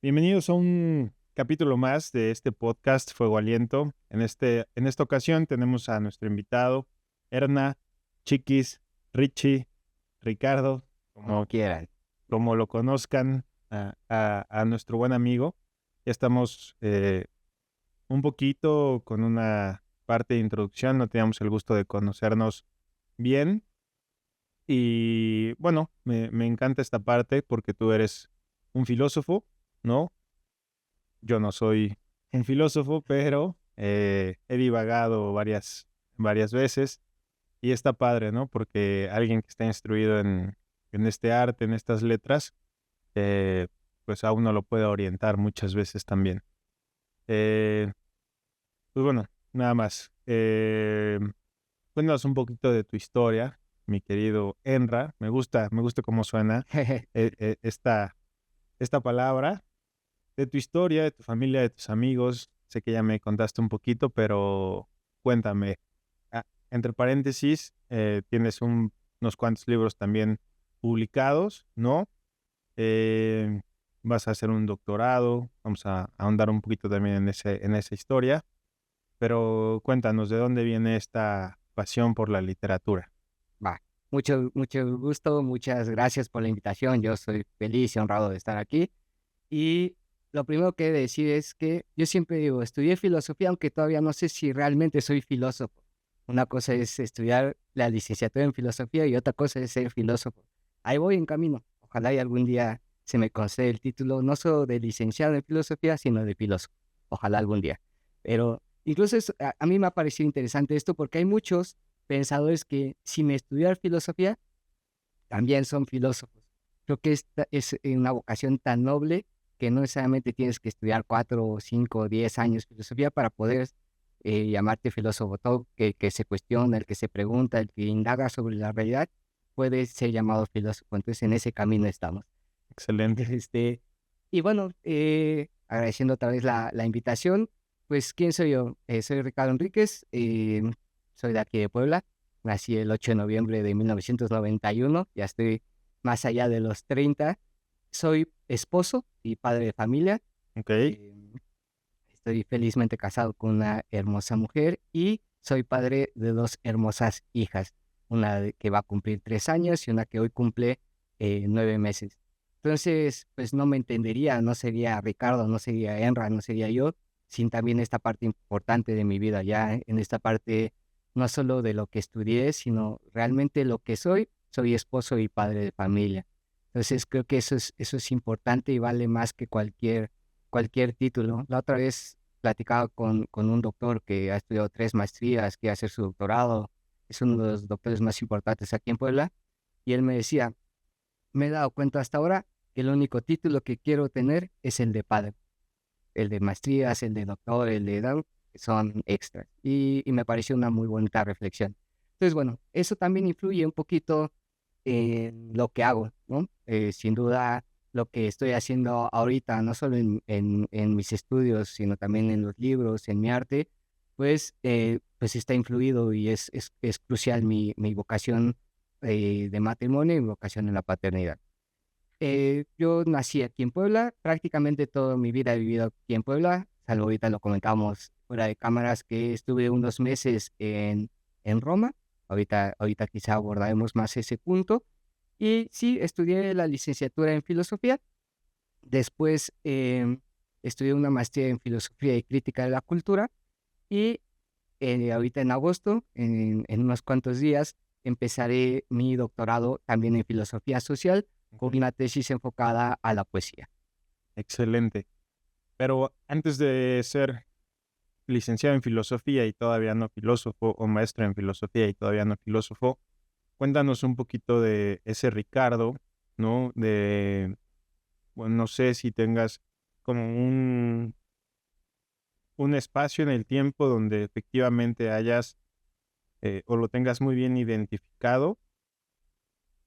Bienvenidos a un capítulo más de este podcast Fuego Aliento. En esta ocasión tenemos a nuestro invitado, Erna, Chiquis, Richie, Ricardo, Como quieran. como lo conozcan, a nuestro buen amigo. Ya estamos un poquito con una parte de introducción, no teníamos el gusto de conocernos bien. Y bueno, me encanta esta parte porque tú eres un filósofo, ¿no? Yo no soy un filósofo, pero he divagado varias veces y está padre, ¿no? Porque alguien que está instruido en este arte, en estas letras, eh, pues a uno lo puede orientar muchas veces también. Eh, pues bueno, nada más. Cuéntanos un poquito de tu historia, mi querido Enra. Me gusta cómo suena eh, eh, esta, esta palabra. De tu historia, de tu familia, de tus amigos. Sé que ya me contaste un poquito, pero cuéntame. Entre paréntesis, tienes unos cuantos libros también publicados, ¿no? Eh, Vas a hacer un doctorado. Vamos a ahondar un poquito también en esa historia. Pero cuéntanos, ¿de dónde viene esta pasión por la literatura? Va. Mucho gusto, muchas gracias por la invitación. Yo soy feliz y honrado de estar aquí. Y lo primero que he de decir es que yo siempre digo, estudié filosofía, aunque todavía no sé si realmente soy filósofo. Una cosa es estudiar la licenciatura en filosofía y otra cosa es ser filósofo. Ahí voy en camino. Ojalá y algún día se me conceda el título, no solo de licenciado en filosofía, sino de filósofo. Ojalá algún día. Pero incluso a mí me ha parecido interesante esto porque hay muchos pensadores que sin estudiar filosofía también son filósofos. Creo que esta es una vocación tan noble que no necesariamente tienes que estudiar 4, 5, 10 años filosofía para poder llamarte filósofo. Todo que se cuestiona, el que se pregunta, el que indaga sobre la realidad, puede ser llamado filósofo. Entonces, en ese camino estamos. Excelente. Este, y bueno, agradeciendo otra vez la invitación, pues, ¿quién soy yo? Soy Ricardo Enríquez, soy de aquí de Puebla, nací el 8 de noviembre de 1991, ya estoy más allá de los 30, soy esposo y padre de familia, Ok, em, estoy felizmente casado con una hermosa mujer y soy padre de dos hermosas hijas, que va a cumplir 3 años y una que hoy cumple 9 meses. Entonces, pues no me entendería, no sería Ricardo, no sería Enra, no sería yo, sin también esta parte importante de mi vida, ya en esta parte no solo de lo que estudié, sino realmente lo que soy esposo y padre de familia. Entonces creo que eso es importante y vale más que cualquier título. La otra vez platicaba con un doctor que ha estudiado 3 maestrías, quiere hacer su doctorado, es uno de los doctores más importantes aquí en Puebla, y él me decía, me he dado cuenta hasta ahora que el único título que quiero tener es el de padre, el de maestrías, el de doctor, el de edad, son extras. Y me pareció una muy bonita reflexión. Entonces, bueno, eso también influye un poquito en lo que hago, ¿no? Sin duda, lo que estoy haciendo ahorita, no solo en mis estudios, sino también en los libros, en mi arte, pues está influido y es crucial mi vocación de matrimonio y mi vocación en la paternidad. Yo nací aquí en Puebla, prácticamente toda mi vida he vivido aquí en Puebla, salvo ahorita lo comentamos fuera de cámaras que estuve unos meses en Roma, ahorita quizá abordaremos más ese punto. Y sí, estudié la licenciatura en filosofía, después estudié una maestría en filosofía y crítica de la cultura y ahorita en agosto, en unos cuantos días, empezaré mi doctorado también en filosofía social con ok, una tesis enfocada a la poesía. excelente. Pero antes de ser licenciado en filosofía y todavía no filósofo, o maestro en filosofía y todavía no filósofo, cuéntanos un poquito de ese Ricardo, ¿no? Bueno, no sé si tengas como un espacio en el tiempo donde efectivamente hayas o lo tengas muy bien identificado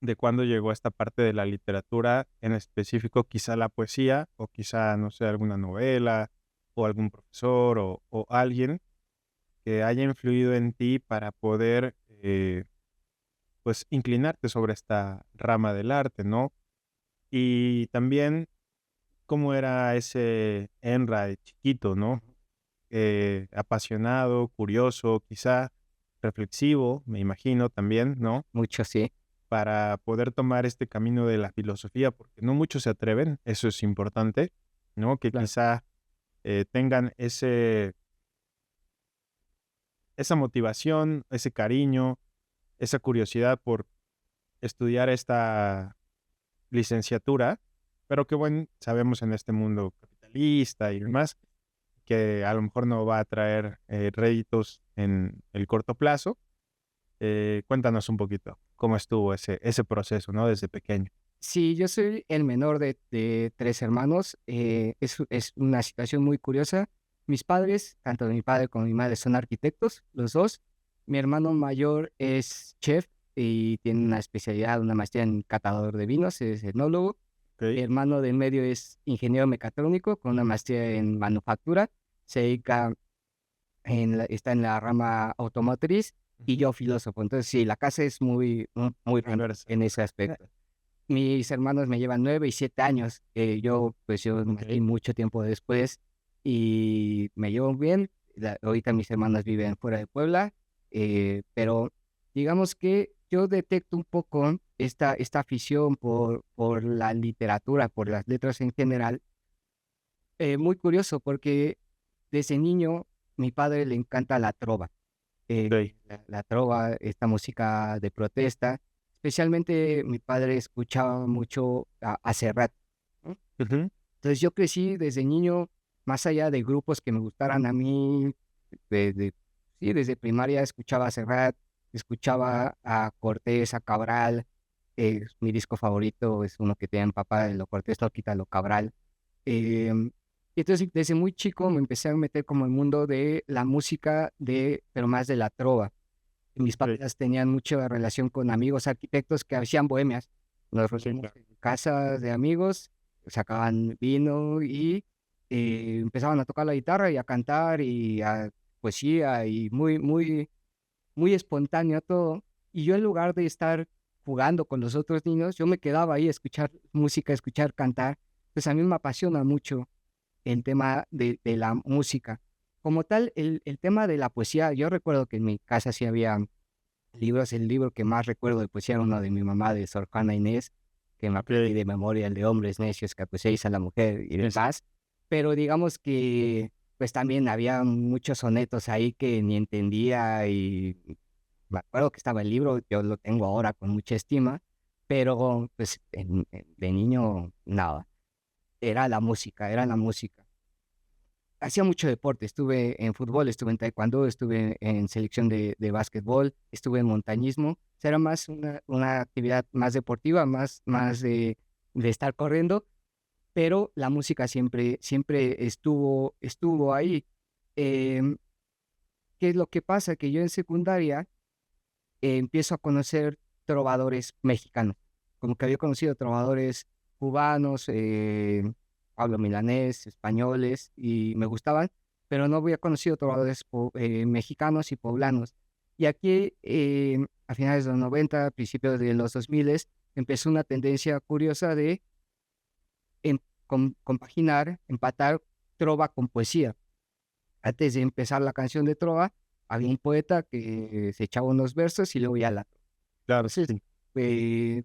de cuándo llegó esta parte de la literatura, en específico quizá la poesía o quizá, no sé, alguna novela o algún profesor o alguien que haya influido en ti para poder, pues, inclinarte sobre esta rama del arte, ¿no? Y también cómo era ese Enra de chiquito, ¿no? Apasionado, curioso, quizá reflexivo, me imagino también, ¿no? Mucho sí, Para poder tomar este camino de la filosofía, porque no muchos se atreven, eso es importante, ¿no? Que claro. quizá tengan esa motivación, ese cariño, esa curiosidad por estudiar esta licenciatura, pero que bueno, sabemos en este mundo capitalista y demás, que a lo mejor no va a traer réditos en el corto plazo. Cuéntanos un poquito cómo estuvo ese proceso, ¿no? Desde pequeño. Sí, yo soy el menor de 3 hermanos, es una situación muy curiosa. Mis padres, tanto mi padre como mi madre, son arquitectos, los 2. Mi hermano mayor es chef y tiene una especialidad, una maestría en catador de vinos, es enólogo. Mi Okey, hermano del medio es ingeniero mecatrónico con una maestría en manufactura, se dedica está en la rama automotriz, y ujú, yo filósofo. Entonces, sí, la casa es muy grande diversa. en ese aspecto. Mis hermanos me llevan 9 y 7 años. Yo nací Okey, mucho tiempo después y me llevo bien. Ahorita mis hermanos viven fuera de Puebla, pero digamos que yo detecto un poco esta afición por la literatura, por las letras en general. Muy curioso porque desde niño mi padre le encanta la trova. okey, La trova, esta música de protesta. Especialmente mi padre escuchaba mucho a Serrat, ¿no? ujú, Entonces yo crecí desde niño, más allá de grupos que me gustaran a mí, de sí, desde primaria escuchaba a Serrat, escuchaba a Cortés, a Cabral, mi disco favorito es uno que tiene mi papá, Lo Cortés, Lo Quita, Lo Cabral. Y entonces desde muy chico me empecé a meter como el mundo de la música, pero más de la trova. Mis okey, papás tenían mucha relación con amigos arquitectos que hacían bohemias. Nos sí, reuníamos claro. en casas de amigos, sacaban vino y empezaban a tocar la guitarra y a cantar y a poesía y muy espontáneo todo. Y yo en lugar de estar jugando con los otros niños, yo me quedaba ahí a escuchar música, a escuchar cantar. Pues a mí me apasiona mucho el tema de la música. Como tal, el tema de la poesía, yo recuerdo que en mi casa sí había libros. El libro que más recuerdo de poesía era uno de mi mamá, de Sor Juana Inés, que me aprendí Okey, de memoria, el de hombres necios que acuséis a la mujer y sí, sí. demás. Pero digamos que, pues, también había muchos sonetos ahí que ni entendía y me acuerdo que estaba el libro, yo lo tengo ahora con mucha estima, pero, pues, de niño nada, era la música. Hacía mucho deporte, estuve en fútbol, estuve en taekwondo, estuve en selección de básquetbol, estuve en montañismo. O sea, era más una actividad más deportiva, más de estar corriendo, pero la música siempre estuvo ahí. Em, ¿Qué es lo que pasa? Que yo en secundaria empiezo a conocer trovadores mexicanos, como que había conocido trovadores cubanos, Pablo Milanés, españoles, y me gustaban, pero no había conocido trovadores mexicanos y poblanos. Y aquí, a finales de los 90, principios de los 2000, empezó una tendencia curiosa de compaginar, empatar trova con poesía. Antes de empezar la canción de trova, había un poeta que se echaba unos versos y luego ya la. Claro, Entonces, sí.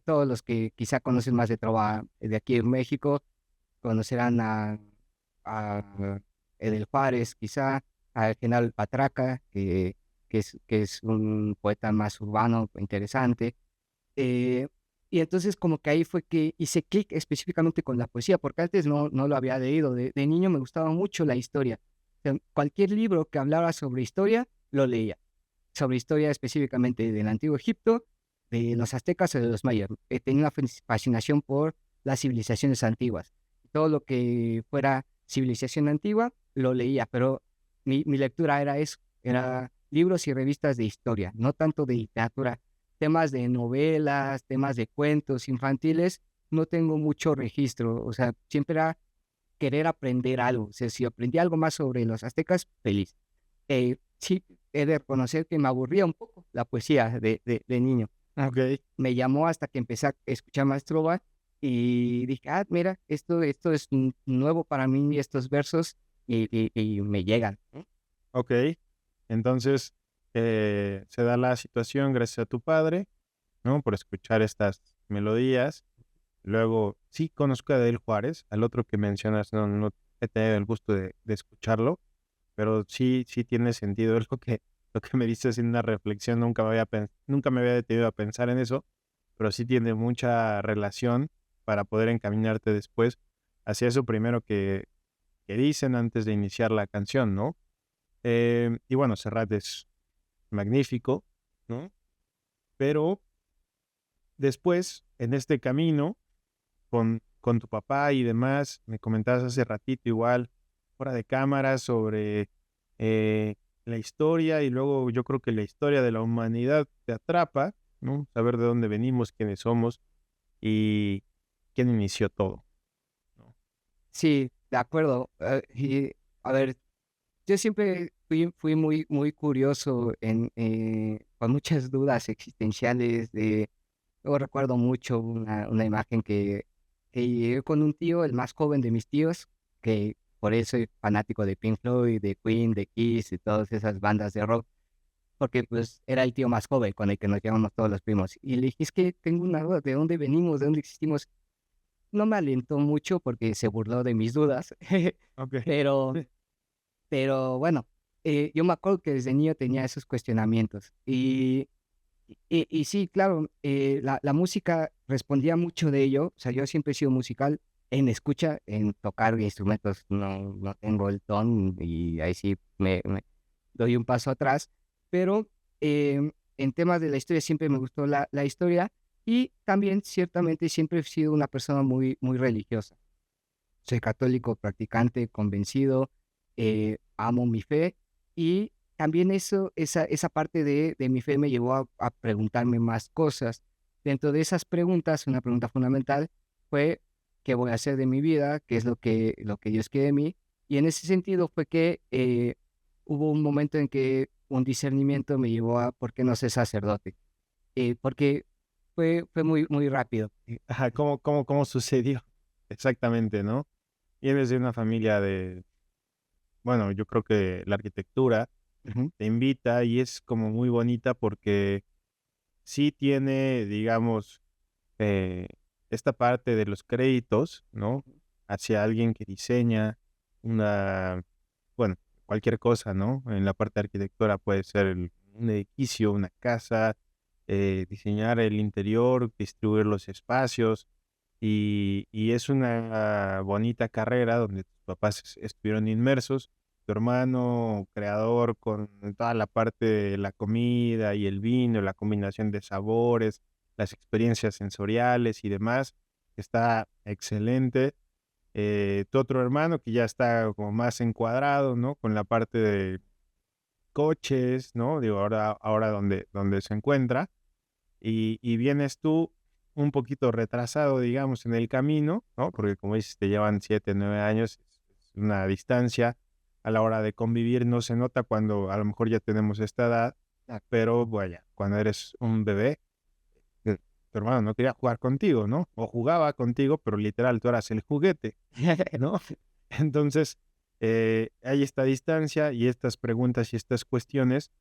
todos los que quizá conocen más de trova de aquí en México, conocerán a Edel Juárez, quizá, a Genaro Patraca, que es un poeta más urbano, interesante. Eh, y entonces como que ahí fue que hice clic específicamente con la poesía, porque antes no lo había leído. De niño me gustaba mucho la historia. O sea, cualquier libro que hablara sobre historia, lo leía. Sobre historia específicamente del Antiguo Egipto, de los aztecas o de los mayas. Tenía una fascinación por las civilizaciones antiguas. Todo lo que fuera civilización antigua, lo leía, pero mi lectura era eso, era libros y revistas de historia, no tanto de literatura. Temas de novelas, temas de cuentos infantiles, no tengo mucho registro. O sea, siempre era querer aprender algo. O sea, si aprendí algo más sobre los aztecas, feliz. Sí, he de reconocer que me aburría un poco la poesía de niño. Okey, Me llamó hasta que empecé a escuchar más trova y dije, ah, mira, esto es nuevo para mí, estos versos, y me llegan, ¿no? Ok. Entonces, se da la situación gracias a tu padre, ¿no? Por escuchar estas melodías. Luego, sí conozco a Adel Juárez, al otro que mencionas, no he tenido el gusto de escucharlo, pero sí tiene sentido lo que me dices en una reflexión, nunca me había detenido a pensar en eso, pero sí tiene mucha relación para poder encaminarte después hacia eso primero que dicen antes de iniciar la canción, ¿no? Y bueno, Serrat es magnífico, ¿no? Pero después, en este camino, con tu papá y demás, me comentabas hace ratito igual, fuera de cámara, sobre eh, la historia y luego yo creo que la historia de la humanidad te atrapa, ¿no? Saber de dónde venimos, quiénes somos y quién inició todo, ¿no? Sí, de acuerdo. Y a ver, yo siempre fui muy curioso con muchas dudas existenciales. Yo recuerdo mucho una imagen que llegué con un tío, el más joven de mis tíos, que por eso soy fanático de Pink Floyd, de Queen, de Kiss y todas esas bandas de rock, porque pues era el tío más joven con el que nos llevamos todos los primos. Y le dije, es que tengo una duda, ¿de dónde venimos? ¿De dónde existimos? No me alentó mucho porque se burló de mis dudas, Ok. pero, pero bueno, yo me acuerdo que desde niño tenía esos cuestionamientos. Y sí, claro, la música respondía mucho de ello. O sea, yo siempre he sido musical en escucha, en tocar instrumentos no tengo el don y ahí sí me doy un paso atrás, pero en temas de la historia siempre me gustó la historia y también ciertamente siempre he sido una persona muy religiosa. Soy católico practicante, convencido, amo mi fe y también esa parte de mi fe me llevó a preguntarme más cosas. Dentro de esas preguntas, una pregunta fundamental fue, ¿qué voy a hacer de mi vida? ¿Qué es lo que Dios quiere de mí? Y en ese sentido fue que hubo un momento en que un discernimiento me llevó a, ¿por qué no ser sacerdote? Porque fue muy rápido. Ajá, ¿cómo sucedió? Exactamente, ¿no? Vienes de una familia bueno, yo creo que la arquitectura Ujú. te invita y es como muy bonita porque sí tiene, digamos, eh, esta parte de los créditos, ¿no? Hacia alguien que diseña una, bueno, cualquier cosa, ¿no? En la parte de arquitectura puede ser un edificio, una casa, diseñar el interior, distribuir los espacios y es una bonita carrera donde tus papás estuvieron inmersos, tu hermano creador con toda la parte de la comida y el vino, la combinación de sabores, las experiencias sensoriales y demás, está excelente. Tu otro hermano que ya está como más encuadrado, ¿no? Con la parte de coches, ¿no? Digo, ahora donde se encuentra. Y vienes tú un poquito retrasado, digamos, en el camino, ¿no? Porque como dices, te llevan 7, 9 años, es una distancia. A la hora de convivir no se nota cuando a lo mejor ya tenemos esta edad, pero vaya, cuando eres un bebé, tu hermano no quería jugar contigo, ¿no? O jugaba contigo, pero literal, tú eras el juguete, ¿no? Entonces, hay esta distancia y estas preguntas y estas cuestiones,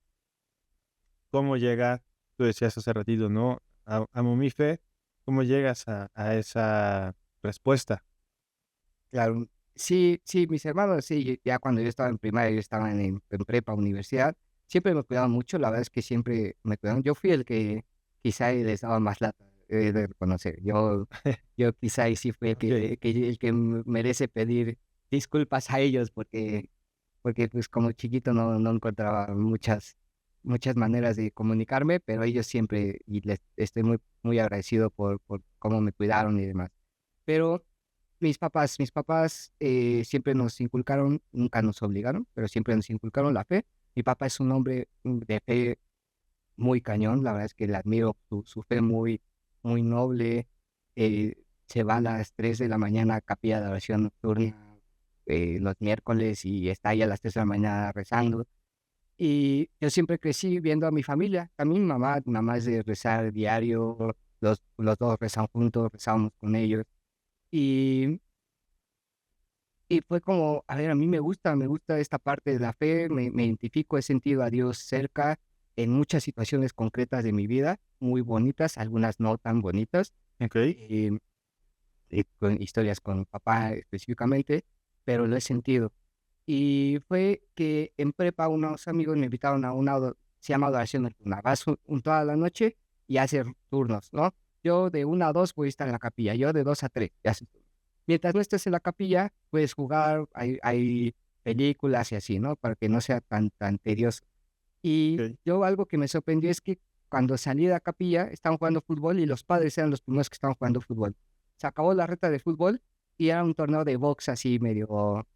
¿cómo llega? Tú decías hace ratito, ¿no? Amo mi fe, ¿cómo llegas a esa respuesta? Claro, sí, sí, mis hermanos, sí, ya cuando yo estaba en primaria, ellos estaban en prepa, universidad, siempre me cuidaban mucho, la verdad es que siempre me cuidaron. Yo fui el que quizá les daba más lata, he de reconocer. Yo quizá ahí sí fui Ok. el que merece pedir disculpas a ellos porque pues como chiquito no encontraba muchas maneras de comunicarme, pero ellos siempre, y les estoy muy agradecido por cómo me cuidaron y demás. Pero mis papás siempre nos inculcaron, nunca nos obligaron, pero siempre nos inculcaron la fe. Mi papá es un hombre de fe muy cañón, la verdad es que le admiro su fe muy noble. eh, Se va a las 3 de la mañana a capilla de oración nocturna los miércoles y está ahí a las 3 de la mañana rezando. Y yo siempre crecí viendo a mi familia, a mi mamá es de rezar diario, los dos rezan juntos, rezábamos con ellos. Y, y fue como, a ver, a mí me gusta esta parte de la fe, me identifico, he sentido a Dios cerca en muchas situaciones concretas de mi vida, muy bonitas, algunas no tan bonitas, Ok, eh, con historias con mi papá específicamente, pero lo he sentido. Y fue que en prepa unos amigos me invitaron a se llama adoración nocturna. Vas toda la noche y haces turnos, ¿no? Yo de 1 a 2 voy a estar en la capilla, yo de 2 a 3 y haces turnos. Mientras no estés en la capilla, puedes jugar, hay películas y así, ¿no? Para que no sea tan tedioso. Y ok. yo algo que me sorprendió es que cuando salí de la capilla estaban jugando fútbol y los padres eran los primeros que estaban jugando fútbol. Se acabó la reta de fútbol y era un torneo de box así medio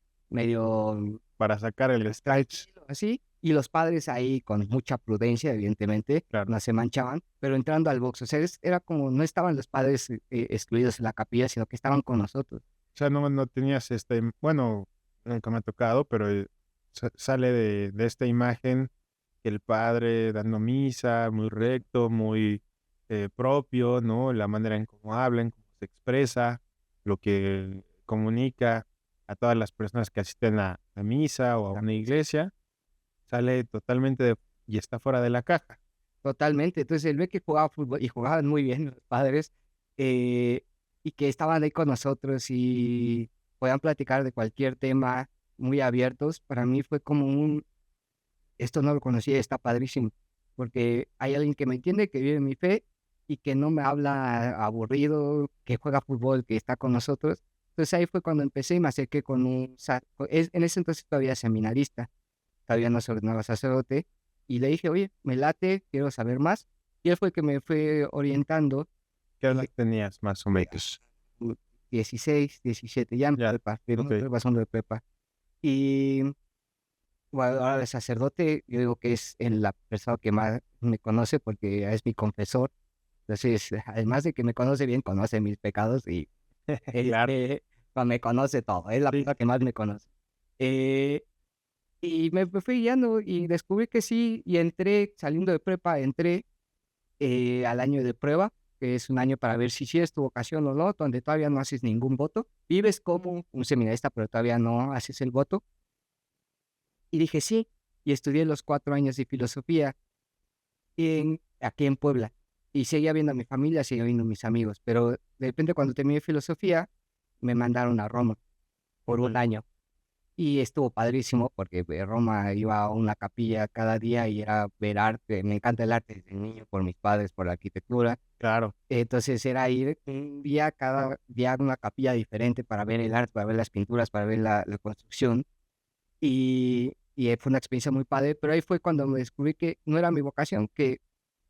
Para sacar el estrés, tranquilo, así, y los padres ahí con mucha prudencia, evidentemente, claro. no se manchaban, pero entrando al box, o sea, era como, no estaban los padres excluidos en la capilla, sino que estaban con nosotros. O sea, no tenías bueno, nunca me ha tocado, pero sale de esta imagen el padre dando misa, muy recto, muy propio, ¿no? La manera en cómo hablan, cómo se expresa, lo que comunica a todas las personas que asisten a misa o a una iglesia, sale totalmente y está fuera de la caja. Totalmente, entonces él ve que jugaba fútbol y jugaban muy bien los padres, eh, y que estaban ahí con nosotros y podían platicar de cualquier tema muy abiertos, para mí fue como esto no lo conocía, está padrísimo, porque hay alguien que me entiende, que vive mi fe y que no me habla aburrido, que juega fútbol, que está con nosotros. Entonces ahí fue cuando empecé y me acerqué con en ese entonces todavía seminarista, todavía no se ordenaba sacerdote, y le dije, oye, me late, quiero saber más. Y él fue el que me fue orientando, ¿Qué edad eh, tenías más o menos? 16, 17, ya en Ya, prepa, ok, primero pasando de prepa. Y bueno, ahora el sacerdote, yo digo que es la persona que más me conoce porque es mi confesor. Entonces, además de que me conoce bien, conoce mis pecados y claro, este, me conoce todo. Es la sí, persona que más me conoce. Eh, y me fui guiando y descubrí que sí, y entré, saliendo de prepa, entré al año de prueba, que es un año para ver si sí es tu vocación o no, donde todavía no haces ningún voto. Vives como un seminarista, pero todavía no haces el voto. Y dije sí, y estudié los 4 años de filosofía aquí en Puebla. Y seguía viendo a mi familia, seguía viendo a mis amigos, pero de repente cuando terminé filosofía, me mandaron a Roma por un año. Y estuvo padrísimo porque de Roma iba a una capilla cada día y era ver arte. Me encanta el arte desde niño por mis padres, por la arquitectura. claro. Entonces era ir un día, cada día a una capilla diferente para ver el arte, para ver las pinturas, para ver la construcción. Y fue una experiencia muy padre, pero ahí fue cuando me descubrí que no era mi vocación, que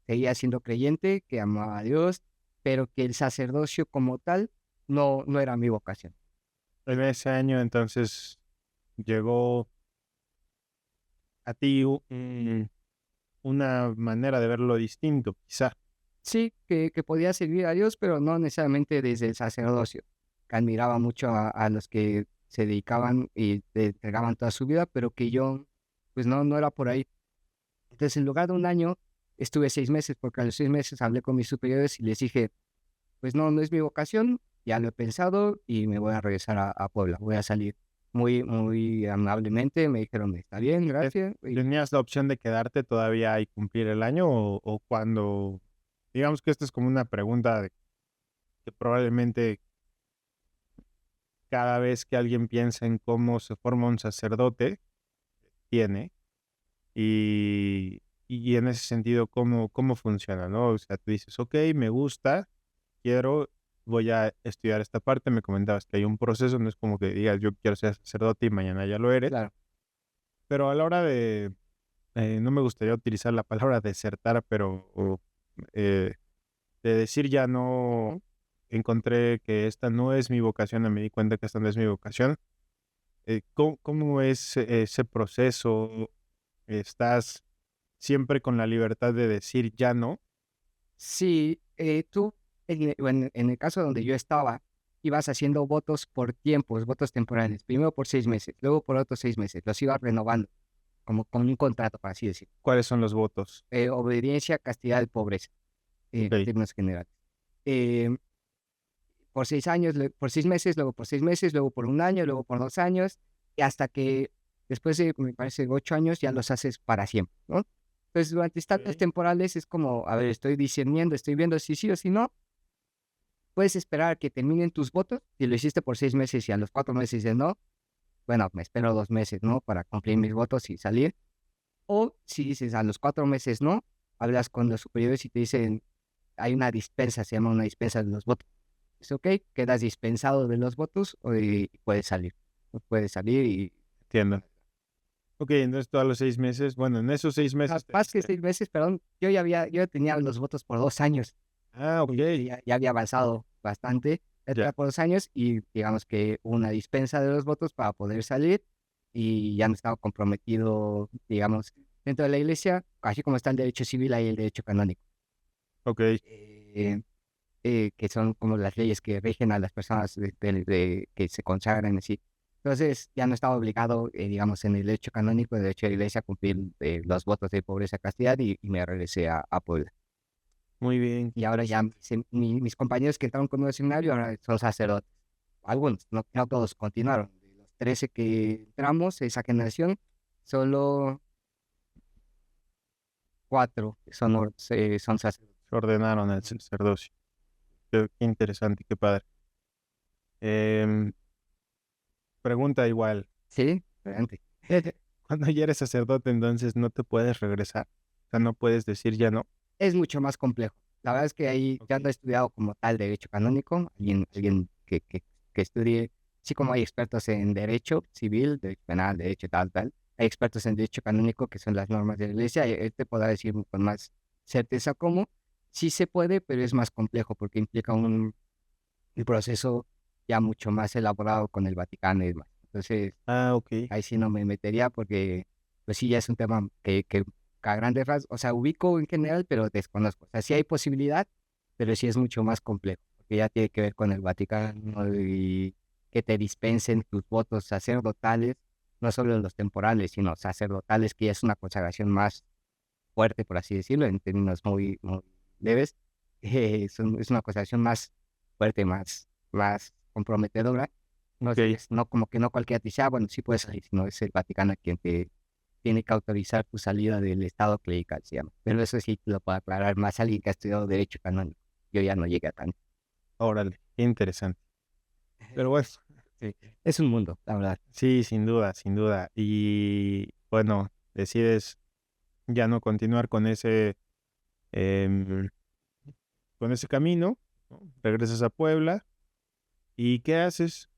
seguía siendo creyente, que amaba a Dios, pero que el sacerdocio como tal no era mi vocación. En ese año entonces llegó a ti una manera de verlo distinto, quizá. Sí, que podía servir a Dios, pero no necesariamente desde el sacerdocio. Que admiraba mucho a los que se dedicaban y te entregaban toda su vida, pero que yo, pues no era por ahí. Entonces, en lugar de un año, estuve 6 meses, porque a los 6 meses hablé con mis superiores y les dije, pues no es mi vocación, ya lo he pensado y me voy a regresar a Puebla, voy a salir. Muy, muy amablemente me dijeron, está bien, ¿Te- gracias. ¿Tenías la opción de quedarte todavía y cumplir el año o cuando, digamos que esta es como una pregunta que probablemente cada vez que alguien piensa en cómo se forma un sacerdote, tiene, y en ese sentido, ¿cómo funciona, no? O sea, tú dices, ok, me gusta, quiero, voy a estudiar esta parte, me comentabas que hay un proceso, no es como que digas, yo quiero ser sacerdote y mañana ya lo eres, Claro, pero a la hora de, no me gustaría utilizar la palabra desertar, pero eh, de decir ya no, encontré que esta no es mi vocación, me di cuenta que esta no es mi vocación. ¿Cómo es ese proceso? ¿Estás siempre con la libertad de decir ya no? sí, tú, en el caso donde yo estaba, ibas haciendo votos por tiempos, votos temporales, primero por 6 meses, luego por otros 6 meses, los ibas renovando, como con un contrato, por así decirlo. ¿Cuáles son los votos? Obediencia, castidad y pobreza, en Ok, términos generales. eh, por 6 años, por 6 meses, luego por 6 meses, luego por un año, luego por 2 años, y hasta que después de, me parece, 8 años ya los haces para siempre, ¿no? Entonces, durante estas Ok. temporales es como, a ver, estoy discerniendo, estoy viendo si sí o si no. Puedes esperar a que terminen tus votos. Si lo hiciste por 6 meses y a los 4 meses dices no, bueno, me espero 2 meses, ¿no? Para cumplir mis votos y salir. O si dices a los 4 meses no, hablas con los superiores y te dicen, hay una dispensa, se llama una dispensa de los votos. Es ok, quedas dispensado de los votos y puedes salir. Puedes salir y... Entiendo. Ok, entonces todos los 6 meses, bueno, en esos 6 meses te Más que diste. 6 meses, perdón, yo tenía los votos por 2 años. Ah, ok, Ya había avanzado bastante, ya, por 2 años y digamos que hubo una dispensa de los votos para poder salir y ya no estaba comprometido, digamos, dentro de la iglesia, así como está el derecho civil, hay el derecho canónico, ok, eh, que son como las leyes que rigen a las personas que se consagran en sí. Entonces ya no estaba obligado, digamos, en el derecho canónico, el derecho de la iglesia, a cumplir los votos de pobreza, castidad y me regresé a Puebla. muy bien, qué Y ahora ya interesante. mis compañeros que entraron conmigo al seminario ahora son sacerdotes. Algunos, no todos continuaron. De los 13 que entramos, esa generación, solo 4 son sacerdotes. Se ordenaron al sacerdocio. Qué interesante, qué padre. Em, Pregunta igual. Sí, adelante. Cuando ya eres sacerdote, entonces no te puedes regresar. O sea, no puedes decir ya no. Es mucho más complejo. La verdad es que ahí ya Ok. no he estudiado como tal derecho canónico, alguien que estudie, sí como hay expertos en derecho civil, derecho penal, derecho tal. Hay expertos en derecho canónico que son las normas de la iglesia, y él te podrá decir con más certeza cómo. Sí se puede, pero es más complejo porque implica un proceso ya mucho más elaborado con el Vaticano y demás. Entonces, Ah, ok. ahí sí no me metería porque, pues sí, ya es un tema que a grandes rasgos, o sea, ubico en general, pero desconozco. O sea, sí hay posibilidad, pero sí es mucho más complejo, porque ya tiene que ver con el Vaticano y que te dispensen tus votos sacerdotales, no solo los temporales, sino sacerdotales, que ya es una consagración más fuerte, por así decirlo, en términos muy leves. Es una consagración más fuerte, más comprometedora. Ok. Entonces, no como que no cualquiera te dice, bueno, sí puedes salir, sino es el Vaticano quien te tiene que autorizar tu salida del estado clerical, se llama. Pero eso sí te lo puedo aclarar más alguien que ha estudiado derecho canónico. Yo ya no llegué a tanto. Órale, qué interesante. Pero bueno, Sí, es un mundo, la verdad. sí, sin duda, sin duda. Y bueno, decides ya no continuar em, con ese camino, ¿no? Regresas a Puebla. ¿Y qué haces?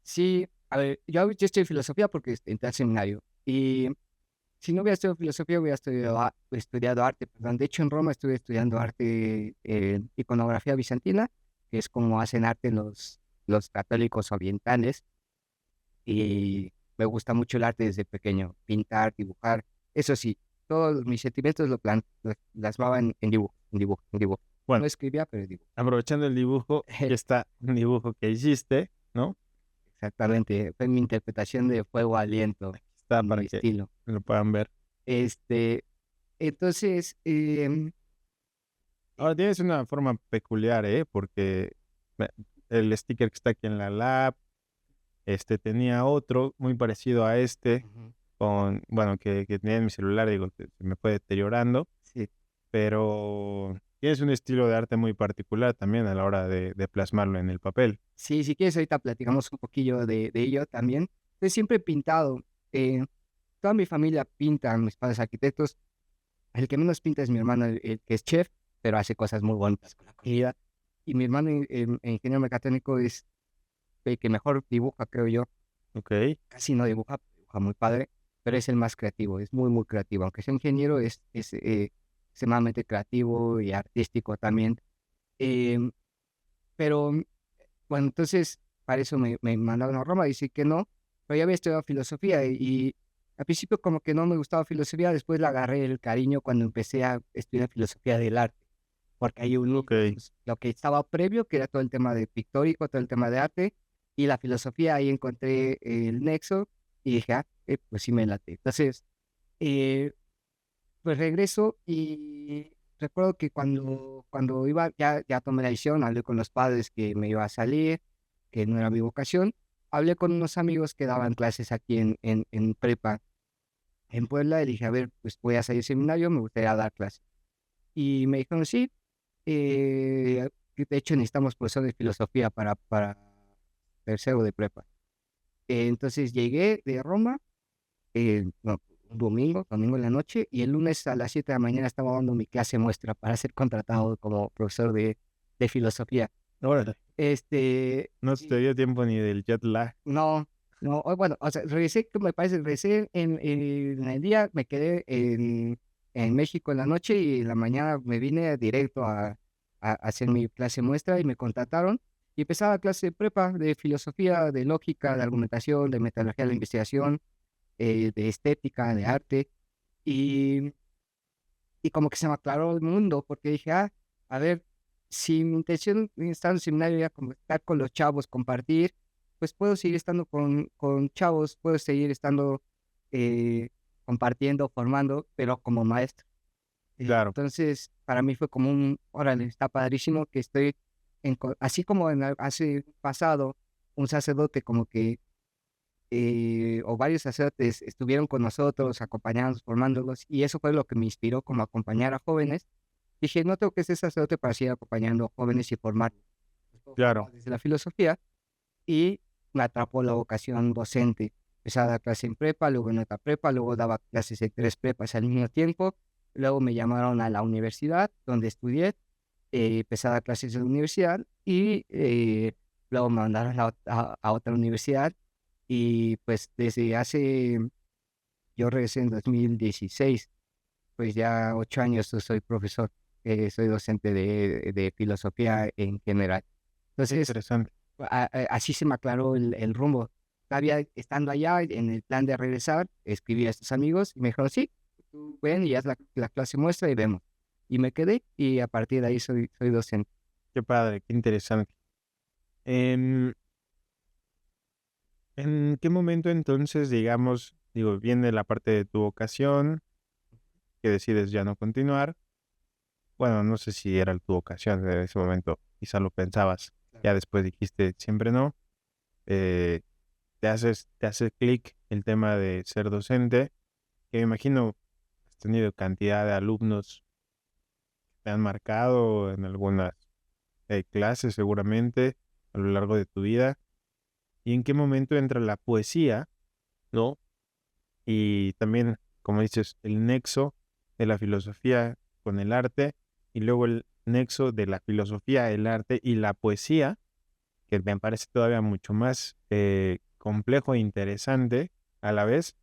Sí, a ver, yo estoy en filosofía porque entré al seminario. Y si no hubiera estudiado filosofía, hubiera estudiado arte, perdón. De hecho, en Roma estuve estudiando arte, iconografía bizantina, que es como hacen arte los católicos orientales. Y me gusta mucho el arte desde pequeño, pintar, dibujar. Eso sí, todos mis sentimientos los plasmaba en dibujo, en dibujo, en dibujo. Bueno, No escribía, pero dibujo. aprovechando el dibujo, aquí está un dibujo que hiciste, ¿no? Exactamente, fue mi interpretación de Fuego Aliento, Está mi para que estilo. lo puedan ver. Este, entonces, Ahora tienes una forma peculiar, ¿eh? Porque me- el sticker que está aquí en la lab, tenía otro muy parecido a este, ujú, bueno, que tenía en mi celular, digo, que se me fue deteriorando, sí. pero tienes un estilo de arte muy particular también a la hora de plasmarlo en el papel. Sí, si quieres, ahorita platicamos un poquillo de ello también. Yo siempre he pintado. Toda mi familia pinta, mis padres arquitectos. El que menos pinta es mi hermano, el que es chef, pero hace cosas muy bonitas con la comida. Y mi hermano, ingeniero mecatrónico, es el que mejor dibuja, creo yo. Ok, Casi no dibuja, dibuja muy padre, pero es el más creativo, es muy creativo. Aunque sea ingeniero, es extremadamente creativo y artístico también. Em, pero bueno, entonces, para eso me mandaron a Roma, dice que no, pero ya había estudiado filosofía y al principio como que no me gustaba filosofía, después le agarré el cariño cuando empecé a estudiar filosofía del arte, porque ahí uní ok, lo que estaba previo, que era todo el tema de pictórico, todo el tema de arte, y la filosofía, ahí encontré el nexo y dije, pues sí me late. Entonces, eh, pues regreso y recuerdo que cuando iba, ya tomé la decisión, hablé con los padres que me iba a salir, que no era mi vocación. Hablé con unos amigos que daban clases aquí en prepa en Puebla, y dije: "A ver, pues voy a salir del seminario, me gustaría dar clases". Y me dijeron: "Sí, de hecho necesitamos profesor de filosofía para tercero de prepa". Entonces llegué de Roma, no, un domingo en la noche, y el lunes a las 7 de la mañana estaba dando mi clase muestra para ser contratado como profesor de filosofía. Órale. Este, No te y dio tiempo ni del jet lag. no, no, bueno, o sea, regresé, que me parece, regresé en el día, me quedé en México en la noche, y en la mañana me vine directo a hacer mi clase muestra, y me contrataron, y empezaba la clase de prepa, de filosofía, de lógica, de argumentación, de metodología de la investigación, de estética, de arte, y como que se me aclaró el mundo, porque dije: "Ah, a ver, si mi intención estando en el seminario era como estar con los chavos, compartir, pues puedo seguir estando con chavos, puedo seguir estando, eh, compartiendo, formando, pero como maestro". Claro, Entonces, para mí fue como un: "Órale, está padrísimo que estoy así como hace pasado, un sacerdote como que, o varios sacerdotes estuvieron con nosotros, acompañándonos, formándolos, y eso fue lo que me inspiró como a acompañar a jóvenes". Dije: "No tengo que ser sacerdote para seguir acompañando a jóvenes y formarlos". Los puedo claro. formar desde la filosofía, y me atrapó la vocación docente. Empecé a dar clase en prepa, luego en otra prepa, luego daba clases en 3 prepas al mismo tiempo. Luego me llamaron a la universidad donde estudié, empecé a dar clases en la universidad, y luego me mandaron a otra universidad, y pues desde yo regresé en 2016, pues ya 8 años soy profesor, soy docente de filosofía en general. Qué Entonces, interesante. así se me aclaró el rumbo. Todavía estando allá, en el plan de regresar, escribí a estos amigos y me dijeron: "Sí, tú ven y haz la clase muestra y vemos". Y me quedé, y a partir de ahí soy docente. Qué padre, qué interesante. ¿En, en qué momento entonces, digamos, digo, viene la parte de tu vocación, que decides ya no continuar? Bueno, no sé si era tu vocación en ese momento, quizá lo pensabas, Claro. ya después dijiste siempre no. eh, te hace clic el tema de ser docente, que me imagino has tenido cantidad de alumnos que te han marcado en algunas clases seguramente a lo largo de tu vida. ¿Y en qué momento entra la poesía, no? Y también, como dices, el nexo de la filosofía con el arte, y luego el nexo de la filosofía, el arte y la poesía, que me parece todavía mucho más complejo e interesante a la vez.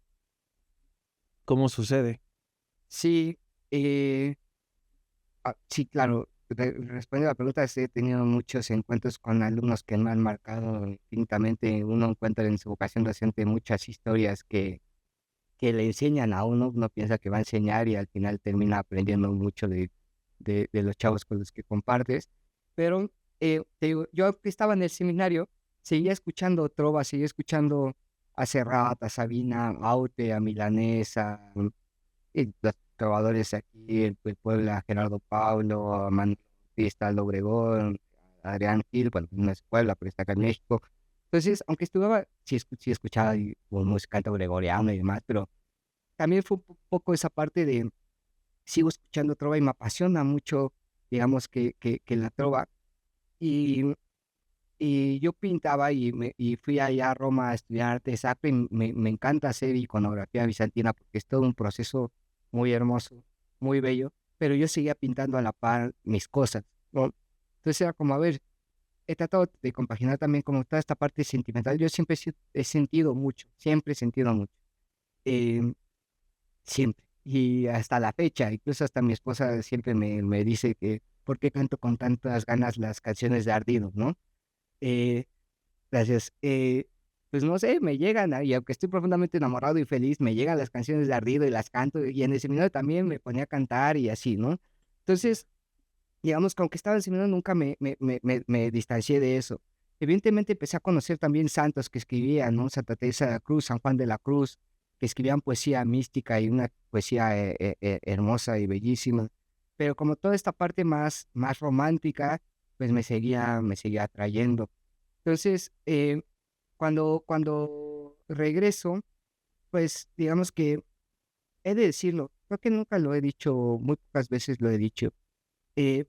¿Cómo sucede? Sí, sí, claro. Respondiendo a la pregunta, sí he tenido muchos encuentros con alumnos que me han marcado infinitamente. Uno encuentra en su vocación docente muchas historias que le enseñan a uno. Uno piensa que va a enseñar, y al final termina aprendiendo mucho de los chavos con los que compartes. Pero, te digo, yo que estaba en el seminario, seguía escuchando trova, seguía escuchando a Serrat, a Sabina, a Aute, a Milanés, y los trovadores aquí en Puebla, Gerardo Paulo, a Manuel Bautista, Aldo Obregón, a Adrián Gil, bueno, no es Puebla, pero está acá en México. Entonces, aunque estudiaba, sí escuchaba música gregoriana y demás, pero también fue un poco esa parte de sigo escuchando trova, y me apasiona mucho, digamos, que la trova. Y yo pintaba, y fui allá a Roma a estudiar arte sacro, y me encanta hacer iconografía bizantina, porque es todo un proceso muy hermoso, muy bello, pero yo seguía pintando a la par mis cosas, ¿no? Entonces era como, a ver, he tratado de compaginar también como toda esta parte sentimental. Yo siempre he sentido mucho, siempre he sentido mucho. Em, Siempre. Y hasta la fecha, incluso hasta mi esposa siempre me dice que, ¿por qué canto con tantas ganas las canciones de Ardido, no? Eh, Gracias. Pues no sé, me llegan, y aunque estoy profundamente enamorado y feliz, me llegan las canciones de Ardido y las canto, y en el seminario también me ponía a cantar y así, ¿no? Entonces, digamos que aunque estaba en el seminario, nunca me distancié de eso. Evidentemente empecé a conocer también santos que escribían, ¿no? Santa Teresa de la Cruz, San Juan de la Cruz, que escribían poesía mística y una poesía hermosa y bellísima. pero como toda esta parte más romántica, pues me seguía atrayendo. Entonces, cuando regreso, pues digamos que he de decirlo, creo que nunca lo he dicho, muy pocas veces lo he dicho. eh,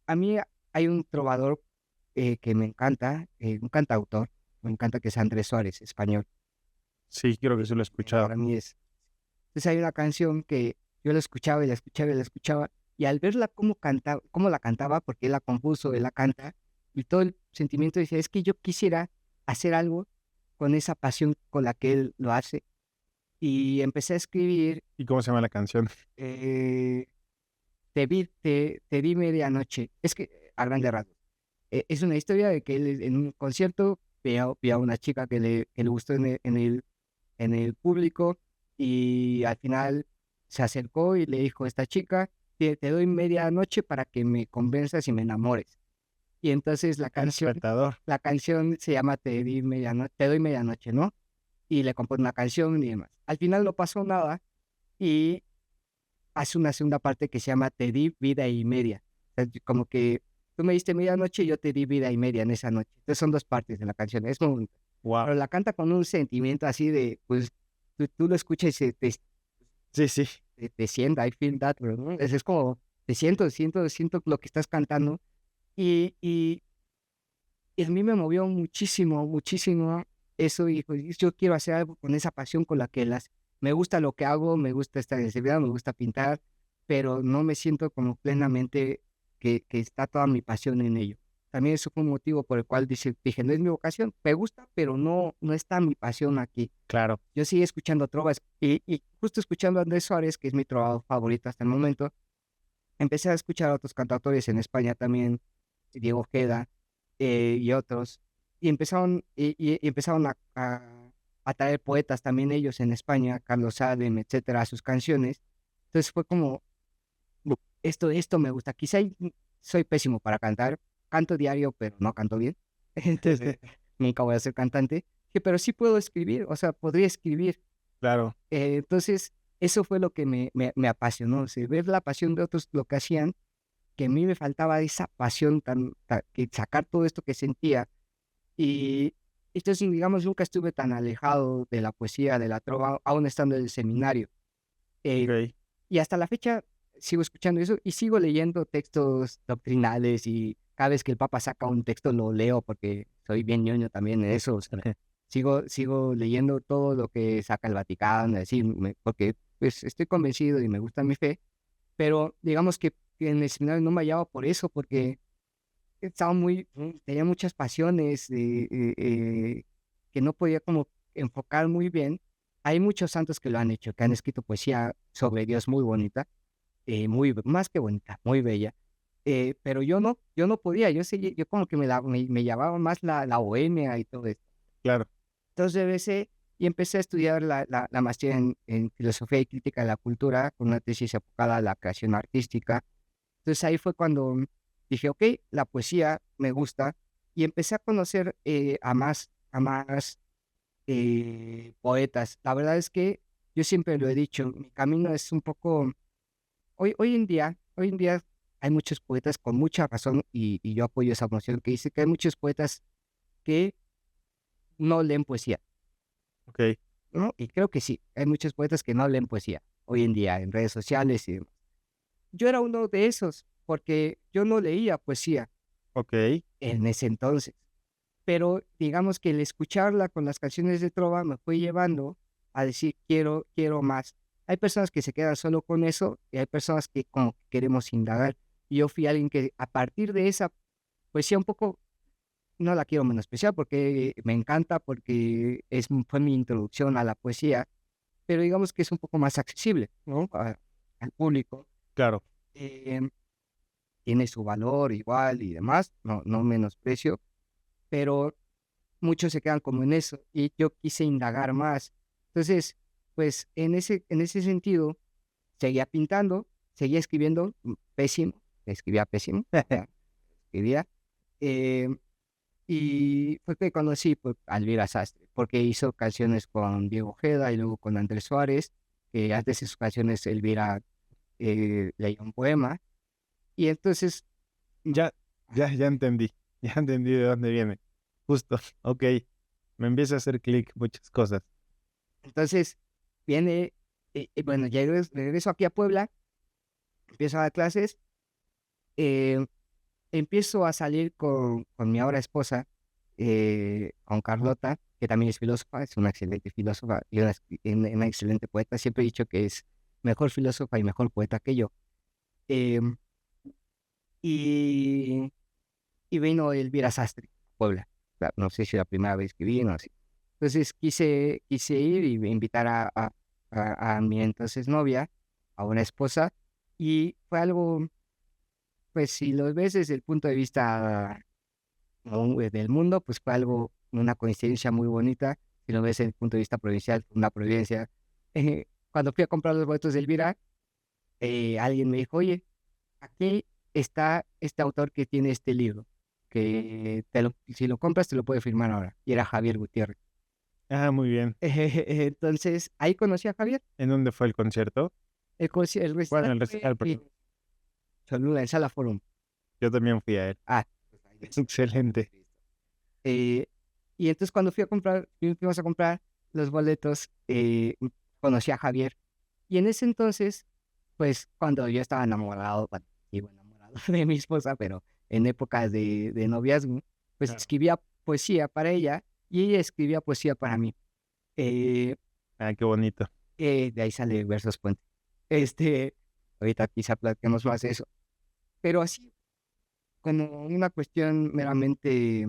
a mí hay un trovador que me encanta, un cantautor, me encanta, que es Andrés Suárez, español. Sí, creo que sí lo he escuchado. Para mí es. Entonces hay una canción que yo la escuchaba y la escuchaba y la escuchaba, y al verla cómo cantaba, cómo la cantaba, porque él la compuso, él la canta, y todo el sentimiento decía, es que yo quisiera hacer algo con esa pasión con la que él lo hace. Y empecé a escribir, ¿Y cómo se llama la canción? eh, te di medianoche. Es que, a grandes rasgos, es una historia de que él en un concierto vio a una chica que le gustó en el público, y al final se acercó y le dijo, esta chica, te doy medianoche para que me convenzas y me enamores. Y entonces la canción, Retador. la canción se llama te doy medianoche, ¿no? Y le compone una canción y demás. Al final no pasó nada, y hace una segunda parte que se llama Te di vida y media. O sea, como que tú me diste medianoche y yo te di vida y media en esa noche. Entonces son dos partes de la canción, es muy bonita. Wow. Pero la canta con un sentimiento así de, pues, tú lo escuchas y Sí, sí. te sienta, I feel that, bro, ¿no? Es como, siento lo que estás cantando. Y a mí me movió muchísimo, muchísimo eso, y pues yo quiero hacer algo con esa pasión con la que me gusta lo que hago, me gusta estar en vida, me gusta pintar, pero no me siento como plenamente que está toda mi pasión en ello. También eso fue un motivo por el cual dije, no es mi vocación, me gusta, pero no está mi pasión aquí. Claro. Yo sigo escuchando trovas, y justo escuchando a Andrés Suárez, que es mi trovador favorito hasta el momento, empecé a escuchar a otros cantautores en España también, Diego Ojeda, y otros, y empezaron a traer poetas también ellos en España, Carlos Salem, etcétera, a sus canciones. Entonces fue como, esto me gusta. Quizá soy pésimo para cantar, canto diario, pero no canto bien. Entonces nunca voy a ser cantante, pero sí puedo escribir, o sea, podría escribir. Claro. Entonces, eso fue lo que me apasionó, o sea, ver la pasión de otros, lo que hacían, que a mí me faltaba esa pasión que sacar todo esto que sentía. Y entonces, digamos, nunca estuve tan alejado de la poesía, de la trova, aún estando en el seminario. Eh, Ok. y hasta la fecha sigo escuchando eso y sigo leyendo textos doctrinales, y cada vez que el Papa saca un texto lo leo porque soy bien ñoño también en eso. O sea, sigo leyendo todo lo que saca el Vaticano, es decir, porque pues estoy convencido y me gusta mi fe, pero digamos que en el seminario no me hallaba por eso, porque tenía muchas pasiones, que no podía como enfocar muy bien. Hay muchos santos que lo han hecho, que han escrito poesía sobre Dios muy bonita, más que bonita, muy bella. Pero yo no podía, yo como que me llamaba más la bohemia y todo esto. Claro. Entonces regresé y empecé a estudiar la maestría en filosofía y crítica de la cultura, con una tesis enfocada a la creación artística. Entonces ahí fue cuando dije, ok, la poesía me gusta, y empecé a conocer a más poetas. La verdad es que yo siempre lo he dicho, mi camino es un poco, hoy en día hay muchos poetas con mucha razón, y yo apoyo esa moción que dice que hay muchos poetas que no leen poesía, Ok. ¿no? Y creo que sí, hay muchos poetas que no leen poesía hoy en día en redes sociales y demás. Yo era uno de esos, porque yo no leía poesía Ok. en ese entonces, pero digamos que el escucharla con las canciones de trova me fue llevando a decir, quiero más. Hay personas que se quedan solo con eso, y hay personas que como que queremos indagar. Y yo fui alguien que a partir de esa poesía un poco, no la quiero menospreciar porque me encanta, porque fue mi introducción a la poesía, pero digamos que es un poco más accesible, ¿no? Al público. Claro. Eh, Tiene su valor igual y demás, no menosprecio, pero muchos se quedan como en eso, y yo quise indagar más. Entonces, pues en ese sentido, seguía pintando, seguía escribiendo, pésimo, escribía pésimo, escribía, eh, y fue que conocí, pues, a Elvira Sastre, porque hizo canciones con Diego Ojeda y luego con Andrés Suárez, que antes de sus canciones Elvira leía un poema, Y entonces, Ya, ya entendí. Ya entendí de dónde viene. Justo. Ok. Me empieza a hacer clic muchas cosas. entonces viene, bueno, ya regreso aquí a Puebla, empiezo a dar clases, eh, empiezo a salir con mi ahora esposa, con Carlota, que también es filósofa, es una excelente filósofa y una excelente poeta. Siempre he dicho que es mejor filósofa y mejor poeta que yo. Em, y, y vino Elvira Sastre, a Puebla. No sé si la primera vez que vino, así. Entonces quise ir y invitar a mi entonces novia, a una esposa, y fue algo, pues si lo ves desde el punto de vista del mundo, pues fue algo, una coincidencia muy bonita. Si lo ves desde el punto de vista provincial, una providencia. Cuando fui a comprar los boletos de Elvira, alguien me dijo, oye, aquí está este autor que tiene este libro, que si lo compras te lo puede firmar ahora. Y era Javier Gutiérrez. Ah, muy bien. Entonces, ahí conocí a Javier. ¿En dónde fue el concierto? El Bueno, recital el fue recital, perdón. en Cholula, en Sala Forum. Yo también fui a él. Ah, pues ahí ves. Excelente. Eh, y entonces cuando fuimos a comprar los boletos, conocí a Javier. Y en ese entonces, pues cuando yo estaba enamorado, bueno, sigo enamorado de mi esposa, pero en épocas de noviazgo, pues Claro. escribía poesía para ella y ella escribía poesía para mí. Eh, Ah, qué bonito. de ahí sale Versos Puente. Este, ahorita quizá platiquemos más de eso. Pero así, como una cuestión meramente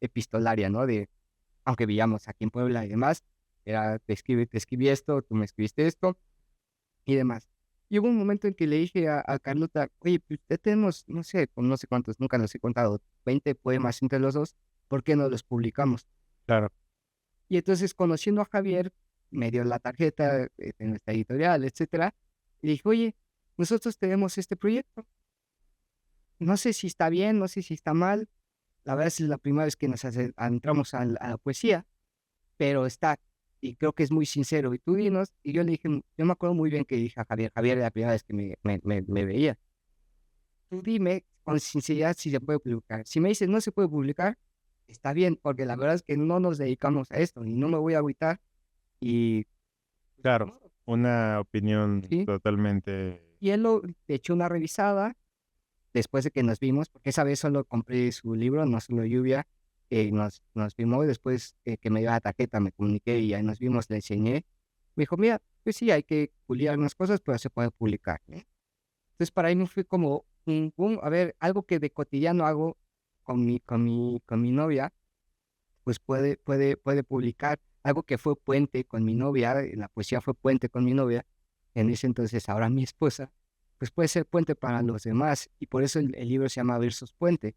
epistolaria, ¿no? De, aunque vivíamos aquí en Puebla y demás, era, te escribí esto, tú me escribiste esto y demás. Y hubo un momento en que le dije a Carlota, oye, pues ya tenemos, no sé, no sé cuántos, nunca los he contado, 20 poemas entre los dos, ¿por qué no los publicamos? Claro. Y entonces, conociendo a Javier, me dio la tarjeta de nuestra editorial, etcétera, y dije, oye, nosotros tenemos este proyecto, no sé si está bien, no sé si está mal, la verdad es la primera vez que nos adentramos a la poesía, pero está, y creo que es muy sincero, y tú dinos, y yo le dije, yo me acuerdo muy bien que dije a Javier, Javier era la primera vez que me veía, tú dime con sinceridad si se puede publicar. Si me dices no se puede publicar, está bien, porque la verdad es que no nos dedicamos a esto, y no me voy a agüitar, y pues, ni Claro. modo, Una opinión ¿sí? totalmente. Y él le echó una revisada después de que nos vimos, porque esa vez solo compré su libro, No Solo Lluvia, nos vimos, y después que me dio la tarjeta me comuniqué y ahí nos vimos, le enseñé. Me dijo, mira, pues sí, hay que pulir algunas cosas, pero se puede publicar, ¿no? Entonces para ahí me fui como, a ver, algo que de cotidiano hago con mi novia, pues puede publicar. Algo que fue puente con mi novia, la poesía fue puente con mi novia, en ese entonces ahora mi esposa, pues puede ser puente para los demás. Y por eso el libro se llama Versos Puente,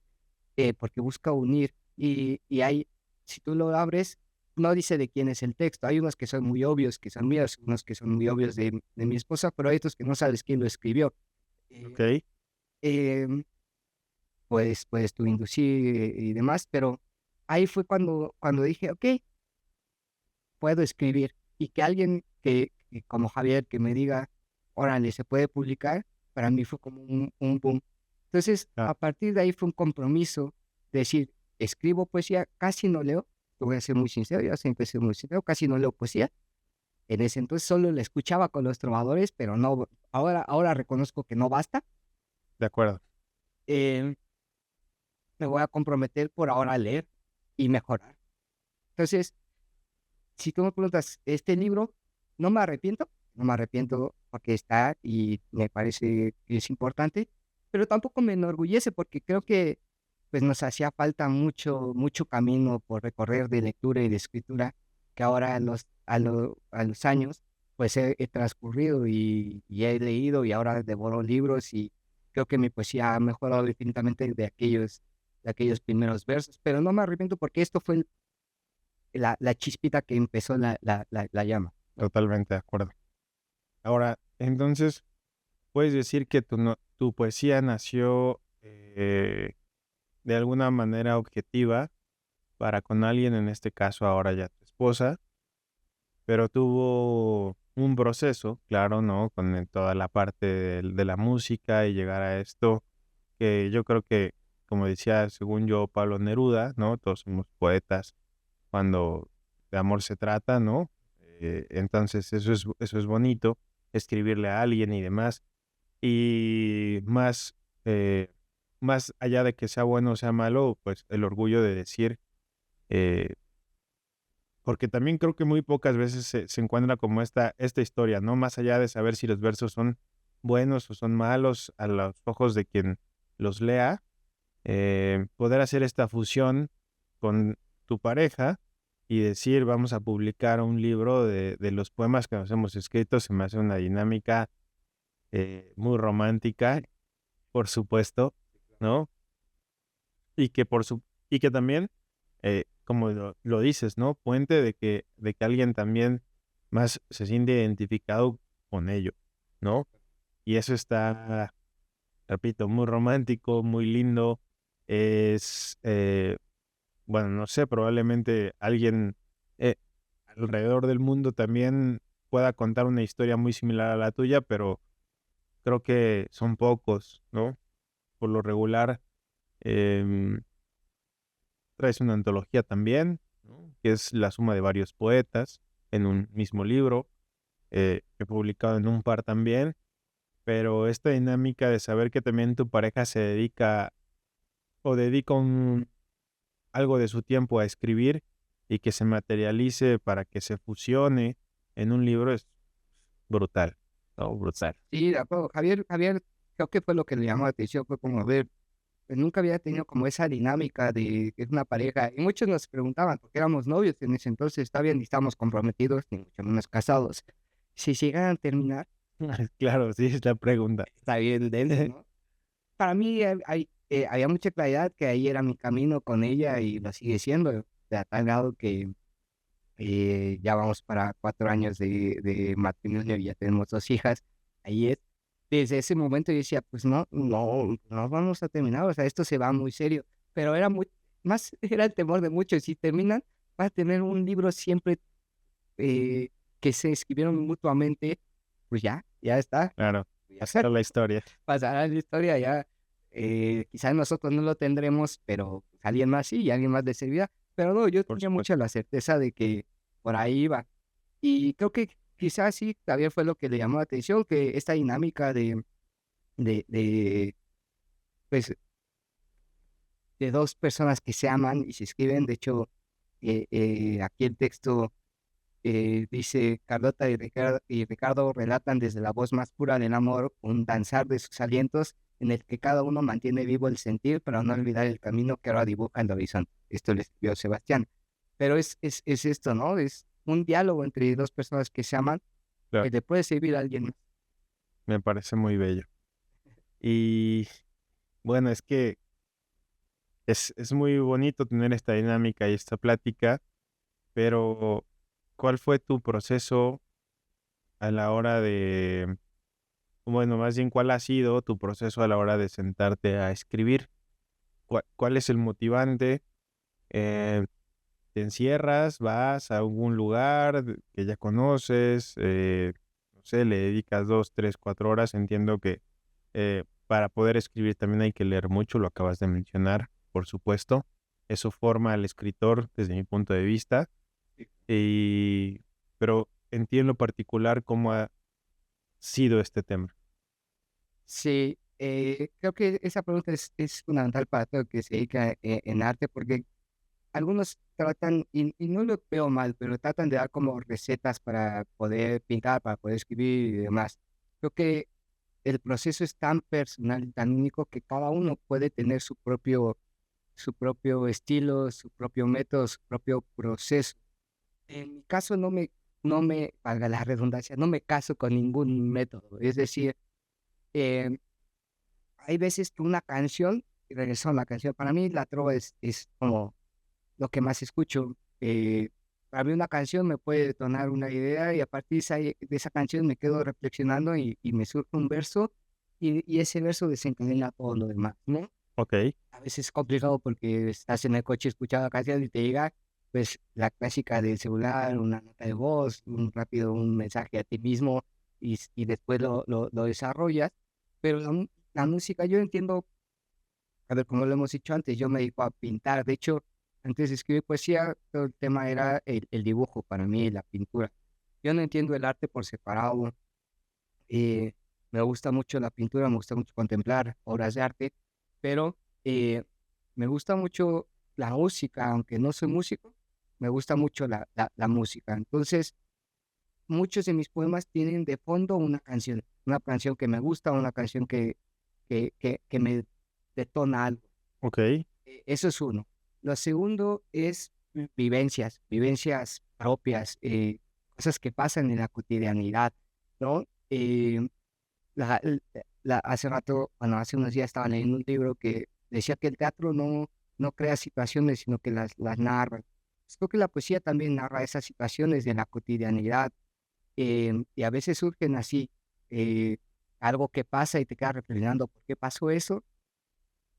porque busca unir. Y hay, si tú lo abres, no dice de quién es el texto. Hay unos que son muy obvios, que son míos, unos que son muy obvios de mi esposa, pero hay otros que no sabes quién lo escribió. Ok. Eh, em, puedes tú inducir y demás, pero ahí fue cuando dije, ok, puedo escribir. Y que alguien que como Javier, que me diga, órale, se puede publicar, para mí fue como un boom. Entonces, Ah, a partir de ahí fue un compromiso, decir, escribo poesía, casi no leo, te voy a ser muy sincero, yo siempre soy muy sincero, casi no leo poesía. En ese entonces solo la escuchaba con los trovadores, pero no, ahora reconozco que no basta. de acuerdo. Eh, Me voy a comprometer por ahora a leer y mejorar. Entonces, si tú me preguntas, este libro, no me arrepiento porque está y me parece que es importante, pero tampoco me enorgullece porque creo que pues nos hacía falta mucho camino por recorrer de lectura y de escritura que ahora a los años pues he transcurrido y he leído y ahora devoro libros y creo que mi poesía ha mejorado infinitamente de aquellos primeros versos, pero no me arrepiento porque esto fue la chispita que empezó la llama, ¿no? Totalmente de acuerdo. Ahora, entonces, puedes decir que tu poesía nació de alguna manera objetiva para con alguien, en este caso ahora ya tu esposa, pero tuvo un proceso, claro, ¿no? Con toda la parte de la música y llegar a esto, que yo creo que, como decía, según yo, Pablo Neruda, ¿no? Todos somos poetas cuando de amor se trata, ¿no? Entonces eso es bonito, escribirle a alguien y demás. Y eh, más allá de que sea bueno o sea malo, pues el orgullo de decir, eh, porque también creo que muy pocas veces se encuentra como esta historia, ¿no? Más allá de saber si los versos son buenos o son malos a los ojos de quien los lea, poder hacer esta fusión con tu pareja y decir, vamos a publicar un libro de los poemas que nos hemos escrito, se me hace una dinámica muy romántica, por supuesto, ¿no? Y que y que también, como lo dices, ¿no? Puente de que alguien también más se siente identificado con ello, ¿no? Y eso está, repito, muy romántico, muy lindo. Es, bueno, no sé, probablemente alguien eh, alrededor del mundo también pueda contar una historia muy similar a la tuya, pero creo que son pocos, ¿no? Por lo regular, em, traes una antología también, ¿no? Que es la suma de varios poetas en un mismo libro, he publicado en un par también, pero esta dinámica de saber que también tu pareja se dedica o dedica algo de su tiempo a escribir y que se materialice para que se fusione en un libro es brutal, ¿no? Brutal. Sí, de acuerdo. Javier, creo que fue lo que le llamó la atención, fue como ver, pues nunca había tenido como esa dinámica de que es una pareja. Y muchos nos preguntaban, porque éramos novios en ese entonces, está bien, ni estábamos comprometidos, ni mucho menos casados. Si llegaran a terminar, Claro, sí, es la pregunta. está bien denso, ¿no? Para mí había mucha claridad que ahí era mi camino con ella y lo sigue siendo, de a tal grado que ya vamos para 4 años de matrimonio y ya tenemos 2 hijas. Ahí es, desde ese momento yo decía, pues no vamos a terminar, o sea, esto se va muy serio, pero era más era el temor de muchos, si terminan, van a tener un libro siempre que se escribieron mutuamente, pues ya está, Claro, ya pasar la historia, pasará la historia, ya, quizás nosotros no lo tendremos, pero pues, alguien más sí, y alguien más le servirá. Pero no, yo por tenía supuesto. mucha la certeza de que por ahí iba. Y creo que quizás sí, también fue lo que le llamó la atención, que esta dinámica de pues, de 2 personas que se aman y se escriben. De hecho, aquí el texto dice: "Carlota y Ricardo relatan desde la voz más pura del amor un danzar de sus alientos en el que cada uno mantiene vivo el sentir para no olvidar el camino que ahora dibuja el horizonte". Esto lo escribió Sebastián. Pero es esto, ¿no? Es un diálogo entre 2 personas que se aman, Claro, que le puede servir a alguien más. me parece muy bello. Y bueno, es que es muy bonito tener esta dinámica y esta plática, pero ¿cuál fue tu proceso a la hora de, bueno, más bien, cuál ha sido tu proceso a la hora de sentarte a escribir? ¿Cuál es el motivante? Eh, ¿Te encierras, vas a algún lugar que ya conoces? No sé, le dedicas 2, 3, 4 horas. Entiendo que para poder escribir también hay que leer mucho, lo acabas de mencionar, por supuesto. Eso forma al escritor desde mi punto de vista. Y, pero en ti en lo particular, ¿cómo ha sido este tema? Sí, creo que esa pregunta es fundamental para todo el que se dedica, en arte, porque algunos tratan, y no lo veo mal, pero tratan de dar como recetas para poder pintar, para poder escribir y demás. Creo que el proceso es tan personal y tan único que cada uno puede tener su propio estilo, su propio método, su propio proceso. En mi caso valga la redundancia, no me caso con ningún método. Es decir, eh, hay veces que una canción, y regresando a la canción, para mí la trova es como lo que más escucho. Para mí una canción me puede detonar una idea y a partir de esa canción me quedo reflexionando y me surge un verso y ese verso desencadena todo lo demás, ¿no? Ok, A veces es complicado porque estás en el coche escuchando la canción y te llega, pues la clásica del celular, una nota de voz, un mensaje a ti mismo y después lo desarrollas. Pero la música, yo entiendo, a ver, como lo hemos dicho antes, yo me dedico a pintar. De hecho, antes de escribir poesía, todo el tema era el dibujo para mí, la pintura. Yo no entiendo el arte por separado. eh, Me gusta mucho la pintura, me gusta mucho contemplar obras de arte, pero me gusta mucho la música, aunque no soy músico, me gusta mucho la música. Entonces, muchos de mis poemas tienen de fondo una canción que me gusta, una canción que me detona algo. Ok, Eso es uno. Lo segundo es vivencias propias, cosas que pasan en la cotidianidad, ¿no? La, l- Hace rato, bueno, hace unos días estaba leyendo un libro que decía que el teatro no crea situaciones, sino que las narra. Pues creo que la poesía también narra esas situaciones de la cotidianidad, y a veces surgen así, eh, algo que pasa y te quedas reflexionando por qué pasó eso,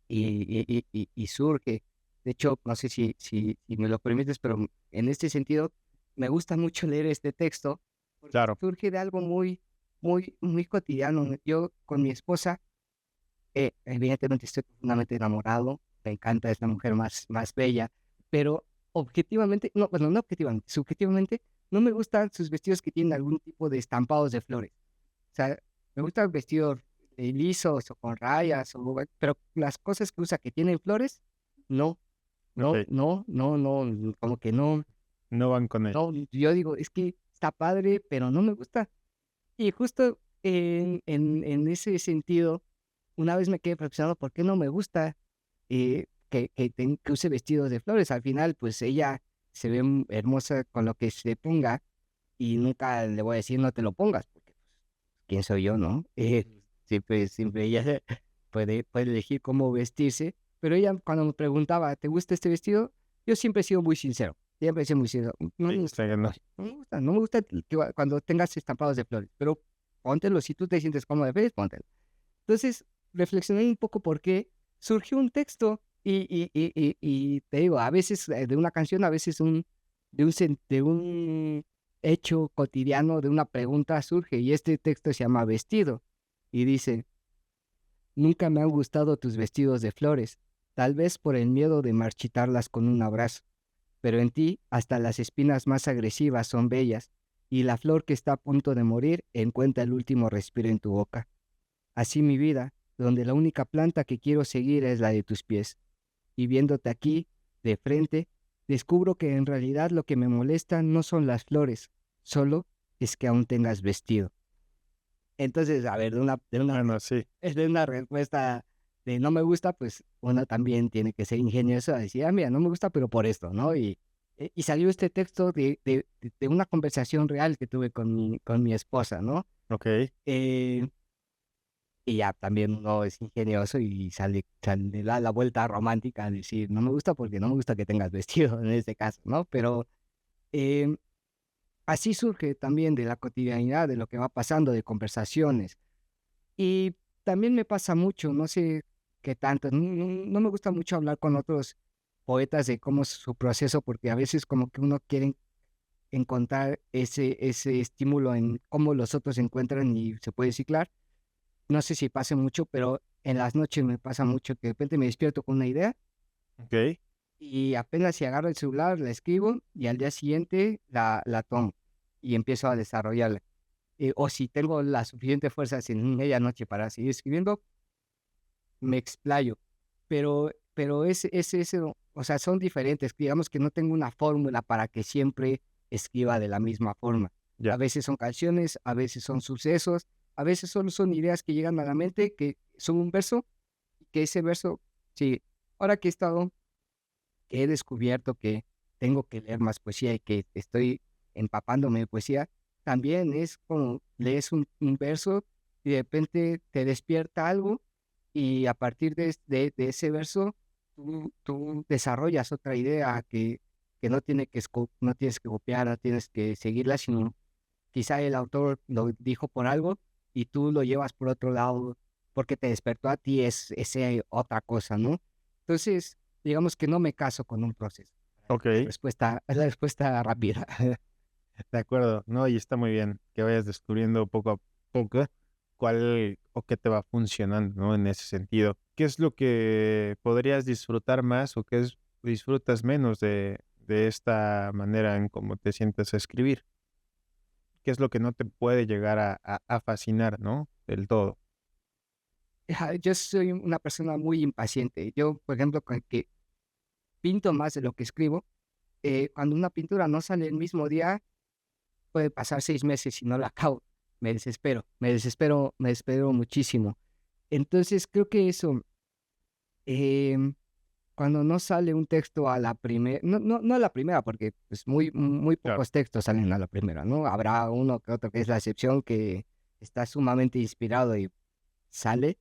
y surge. De hecho, no sé si me lo permites, pero en este sentido me gusta mucho leer este texto porque claro. surge de algo muy cotidiano. Yo con mi esposa, evidentemente estoy profundamente enamorado, me encanta, es la mujer más bella, pero objetivamente, no, bueno, no objetivamente, subjetivamente, no me gustan sus vestidos que tienen algún tipo de estampados de flores. O sea, me gustan vestidos lisos o con rayas, pero las cosas que usa que tienen flores, no, no, Ok, no, no, no, como que no, no van con él. no, yo digo, es que está padre, pero no me gusta. Y justo en ese sentido, una vez me quedé reflexionando por qué no me gusta que use vestidos de flores. Al final, pues ella se ve hermosa con lo que se ponga y nunca le voy a decir no te lo pongas, porque pues, quién soy yo, ¿no? Siempre ella puede elegir cómo vestirse, pero ella cuando me preguntaba, ¿te gusta este vestido? Yo siempre he sido muy sincero, siempre he sido muy sincero. No me Sí, gusta, está bien, ¿no? no me gusta cuando tengas estampados de flores, pero póntelo, si tú te sientes cómodo de flores, póntelo. Entonces, reflexioné un poco por qué surgió un texto y te digo, a veces de una canción, a veces de un hecho cotidiano, de una pregunta surge, y este texto se llama Vestido, y dice: nunca me han gustado tus vestidos de flores, tal vez por el miedo de marchitarlas con un abrazo, pero en ti hasta las espinas más agresivas son bellas, y la flor que está a punto de morir encuentra el último respiro en tu boca. Así mi vida, donde la única planta que quiero seguir es la de tus pies. Y viéndote aquí, de frente, descubro que en realidad lo que me molesta no son las flores, solo es que aún tengas vestido. Entonces, a ver, Bueno, sí. de una respuesta de no me gusta, pues uno también tiene que ser ingenioso a decir, ah, mira, no me gusta, pero por esto, ¿no? Y salió este texto de una conversación real que tuve con mi esposa, ¿no? Ok, Eh, Y ya también uno es ingenioso y le da la vuelta romántica a decir, no me gusta porque no me gusta que tengas vestido en este caso, ¿no? Pero em, así surge también de la cotidianidad, de lo que va pasando, de conversaciones. Y también me pasa mucho, no sé qué tanto, no me gusta mucho hablar con otros poetas de cómo es su proceso, porque a veces como que uno quiere encontrar ese estímulo en cómo los otros se encuentran y se puede ciclar. No sé si pase mucho, pero en las noches me pasa mucho que de repente me despierto con una idea ok. y apenas si agarro el celular, la escribo y al día siguiente la tomo y empiezo a desarrollarla. O si tengo la suficiente fuerza en media noche para seguir escribiendo, me explayo. Pero eso, o sea, son diferentes. Digamos que no tengo una fórmula para que siempre escriba de la misma forma. A Ya. veces son canciones, a veces son sucesos, a veces solo son ideas que llegan a la mente, que son un verso, y que ese verso, sí, ahora que he descubierto que tengo que leer más poesía y que estoy empapándome de poesía, también es como lees un verso y de repente te despierta algo y a partir de ese verso tú desarrollas otra idea que no tienes que copiar, no tienes que seguirla, sino quizá el autor lo dijo por algo y tú lo llevas por otro lado porque te despertó a ti ese otra cosa, ¿no? Entonces, digamos que no me caso con un proceso. Ok, Es la respuesta rápida. de acuerdo. No, y está muy bien que vayas descubriendo poco a poco cuál o qué te va funcionando, ¿no? En ese sentido. ¿Qué es lo que podrías disfrutar más o qué es, disfrutas menos de esta manera en cómo te sientes a escribir? ¿Qué es lo que no te puede llegar a fascinar, ¿no? Del todo. Yo soy una persona muy impaciente. Yo, por ejemplo, con que pinto más de lo que escribo, cuando una pintura no sale el mismo día, puede pasar 6 meses y no la acabo. Me desespero muchísimo. Entonces, creo que eso, em, cuando no sale un texto a la primera, no a la primera, porque, pues, muy Claro. pocos textos salen a la primera, ¿no? Habrá uno que otro que es la excepción, que está sumamente inspirado y sale,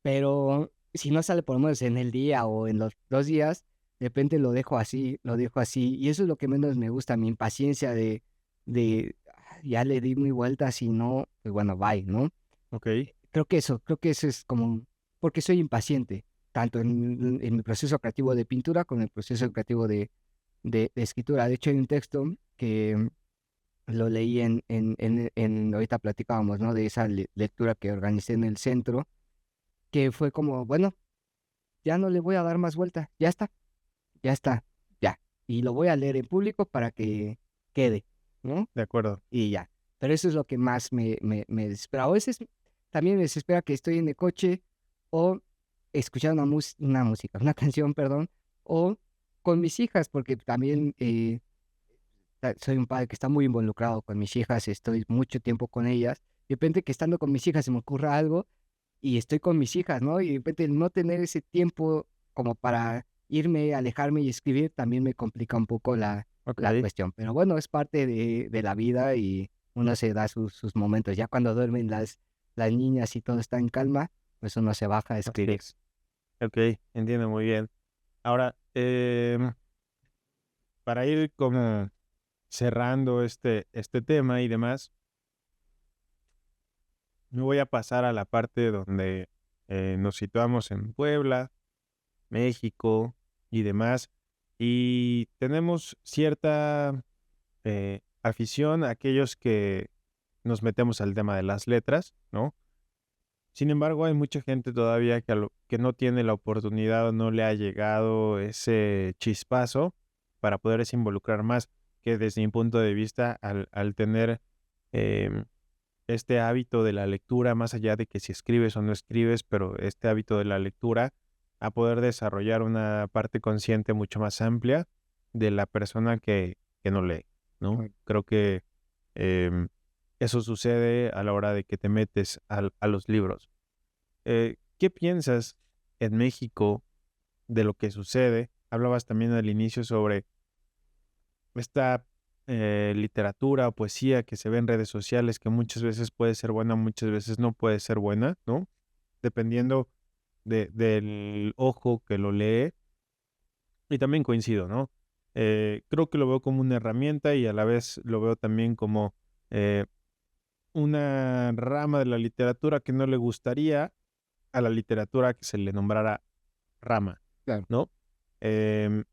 pero si no sale por lo menos en el día o en los 2 días, de repente lo dejo así, y eso es lo que menos me gusta, mi impaciencia de ya le di mi vuelta, si no, pues bueno, bye, ¿no? Ok, Creo que eso es como porque soy impaciente, tanto en mi proceso creativo de pintura como en el proceso creativo de escritura. De hecho, hay un texto que lo leí ahorita platicábamos, ¿no? De esa lectura que organicé en el centro, que fue como, bueno, ya no le voy a dar más vuelta, ya está, ya. Y lo voy a leer en público para que quede, ¿no? de acuerdo. Y ya. Pero eso es lo que más me desespera. A veces también me desespera que estoy en el coche o escuchando una música, una canción, perdón, o con mis hijas, porque también soy un padre que está muy involucrado con mis hijas, estoy mucho tiempo con ellas. De repente que estando con mis hijas se me ocurra algo y estoy con mis hijas, ¿no? Y de repente no tener ese tiempo como para irme, alejarme y escribir también me complica un poco Ok, la cuestión. Pero bueno, es parte de la vida y uno se da sus momentos. Ya cuando duermen las niñas y todo está en calma, pues uno se baja a así escribir. es. Ok, entiendo muy bien. Ahora, para ir como cerrando este tema y demás, me voy a pasar a la parte donde nos situamos en Puebla, México y demás. Y tenemos cierta afición a aquellos que nos metemos al tema de las letras, ¿no? Sin embargo, hay mucha gente todavía que no tiene la oportunidad o no le ha llegado ese chispazo para poderse involucrar más, que desde mi punto de vista, al tener em, este hábito de la lectura, más allá de que si escribes o no escribes, pero este hábito de la lectura, a poder desarrollar una parte consciente mucho más amplia de la persona que no lee, ¿no? Uy. Creo que em, eso sucede a la hora de que te metes a los libros. ¿Qué piensas en México de lo que sucede? Hablabas también al inicio sobre esta literatura o poesía que se ve en redes sociales, que muchas veces puede ser buena, muchas veces no puede ser buena, ¿no? Dependiendo del ojo que lo lee. Y también coincido, ¿no? Creo que lo veo como una herramienta y a la vez lo veo también como eh, una rama de la literatura que no le gustaría a la literatura que se le nombrara rama, Claro. ¿no? Em,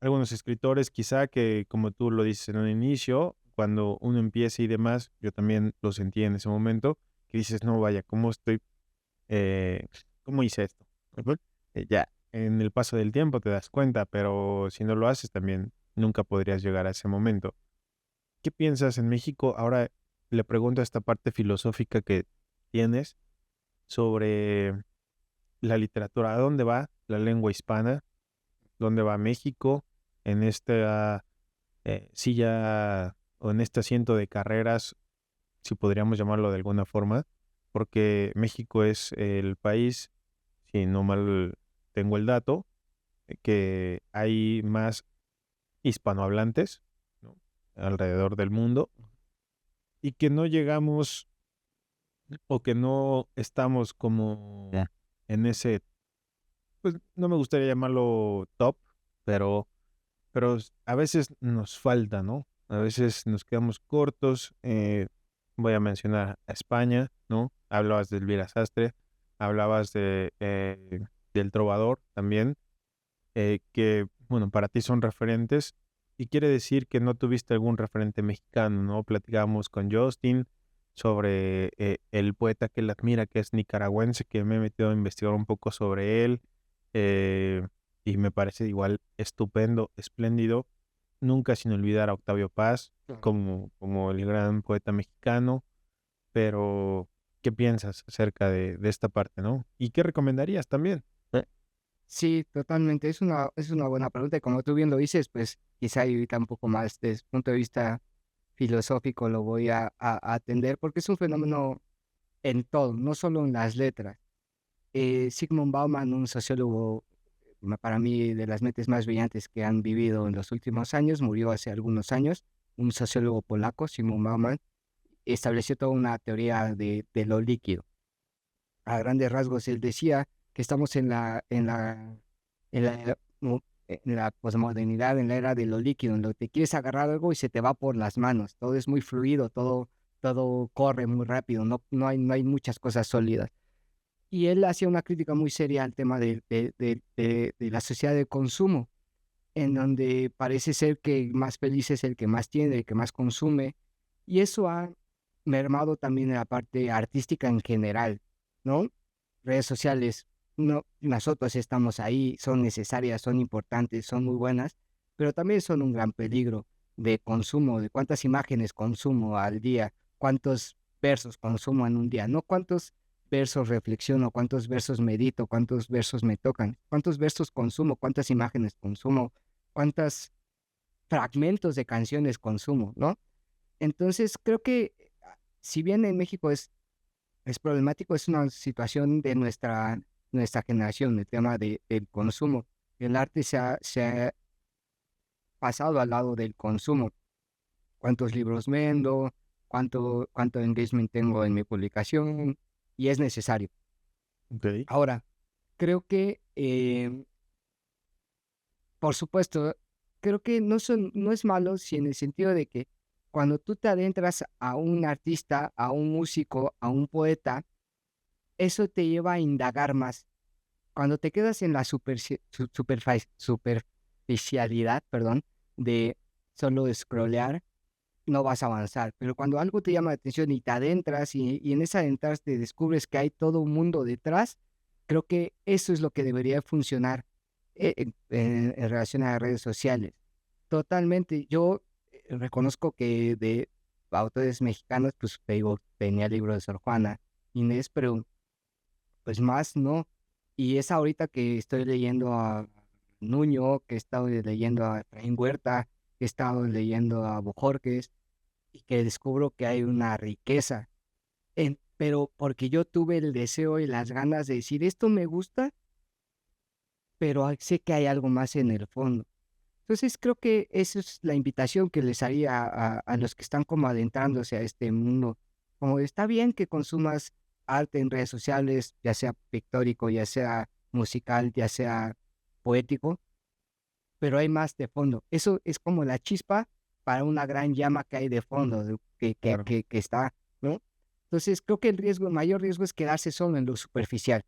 Algunos escritores quizá que, como tú lo dices en un inicio, cuando uno empieza y demás, yo también lo sentí en ese momento, que dices, no, vaya, ¿cómo estoy, eh, cómo hice esto? Ujú. Ya, en el paso del tiempo te das cuenta, pero si no lo haces también nunca podrías llegar a ese momento. ¿Qué piensas en México? Ahora le pregunto a esta parte filosófica que tienes sobre la literatura. ¿A dónde va la lengua hispana? ¿Dónde va México en esta silla o en este asiento de carreras, si podríamos llamarlo de alguna forma? Porque México es el país, si no mal tengo el dato, que hay más hispanohablantes, ¿no? Alrededor del mundo y que no llegamos o que no estamos como Ya. en ese, pues no me gustaría llamarlo top, pero a veces nos falta, ¿no? A veces nos quedamos cortos. Voy a mencionar a España, ¿no? Hablabas de Elvira Sastre, hablabas del Trovador también, que bueno, para ti son referentes y quiere decir que no tuviste algún referente mexicano, ¿no? Platicábamos con Justin sobre el poeta que él admira, que es nicaragüense, que me he metido a investigar un poco sobre él eh, y me parece igual estupendo, espléndido. Nunca sin olvidar a Octavio Paz Claro. como el gran poeta mexicano, pero ¿qué piensas acerca de esta parte, no? ¿Y qué recomendarías también? Sí, totalmente. Es una buena pregunta. Y como tú bien lo dices, pues quizá ahorita un poco más desde el punto de vista filosófico lo voy a atender porque es un fenómeno en todo, no solo en las letras. Zygmunt Bauman, un sociólogo para mí de las mentes más brillantes que han vivido en los últimos años, murió hace algunos años, un sociólogo polaco, Zygmunt Bauman, estableció toda una teoría de lo líquido. A grandes rasgos, él decía que estamos en la posmodernidad, en la era de lo líquido, en lo que quieres agarrar algo y se te va por las manos. Todo es muy fluido, todo corre muy rápido, no hay muchas cosas sólidas. Y él hacía una crítica muy seria al tema de la sociedad de consumo, en donde parece ser que más feliz es el que más tiene, el que más consume, y eso ha mermado también en la parte artística en general, ¿no? Redes sociales, no, nosotros estamos ahí, son necesarias, son importantes, son muy buenas, pero también son un gran peligro de consumo, de cuántas imágenes consumo al día, cuántos versos consumo en un día, no cuántos versos reflexiono, cuántos versos medito, cuántos versos me tocan, cuántos versos consumo, cuántas imágenes consumo, cuántos fragmentos de canciones consumo, ¿no? Entonces, creo que si bien en México es problemático, es una situación de nuestra generación, el tema del consumo. El arte se ha pasado al lado del consumo. ¿Cuántos libros vendo? ¿Cuánto engagement tengo en mi publicación? Y es necesario. Ok. Ahora, creo que, por supuesto, creo que no es malo si en el sentido de que cuando tú te adentras a un artista, a un músico, a un poeta, eso te lleva a indagar más. Cuando te quedas en la superficialidad, perdón, de solo scrollear, no vas a avanzar. Pero cuando algo te llama la atención y te adentras y en ese adentrarte descubres que hay todo un mundo detrás, creo que eso es lo que debería funcionar en relación a las redes sociales. Totalmente. Yo reconozco que de autores mexicanos, pues te digo, tenía el libro de Sor Juana Inés, pero pues más no. Y es ahorita que estoy leyendo a Nuño, que he estado leyendo a Efraín Huerta, que he estado leyendo a Bojorques, y que descubro que hay una riqueza. Pero porque yo tuve el deseo y las ganas de decir, esto me gusta, pero sé que hay algo más en el fondo. Entonces creo que esa es la invitación que les haría a los que están como adentrándose a este mundo. Como está bien que consumas arte en redes sociales, ya sea pictórico, ya sea musical, ya sea poético, pero hay más de fondo. Eso es como la chispa para una gran llama que hay de fondo, Claro. que está, ¿no? Entonces creo que el mayor riesgo es quedarse solo en lo superficial.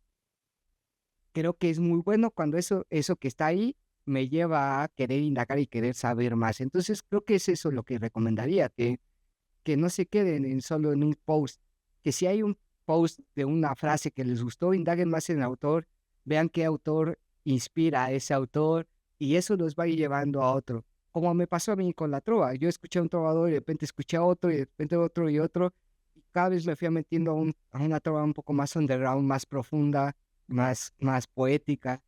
Creo que es muy bueno cuando eso que está ahí me lleva a querer indagar y querer saber más. Entonces, creo que es eso lo que recomendaría, que no se queden solo en un post, que si hay un post de una frase que les gustó, indaguen más en el autor, vean qué autor inspira a ese autor y eso los va a ir llevando a otro. Como me pasó a mí con la trova, yo escuché a un trovador y de repente escuché a otro y de repente otro y otro, y cada vez me fui metiendo a una trova un poco más underground, más profunda, más poética,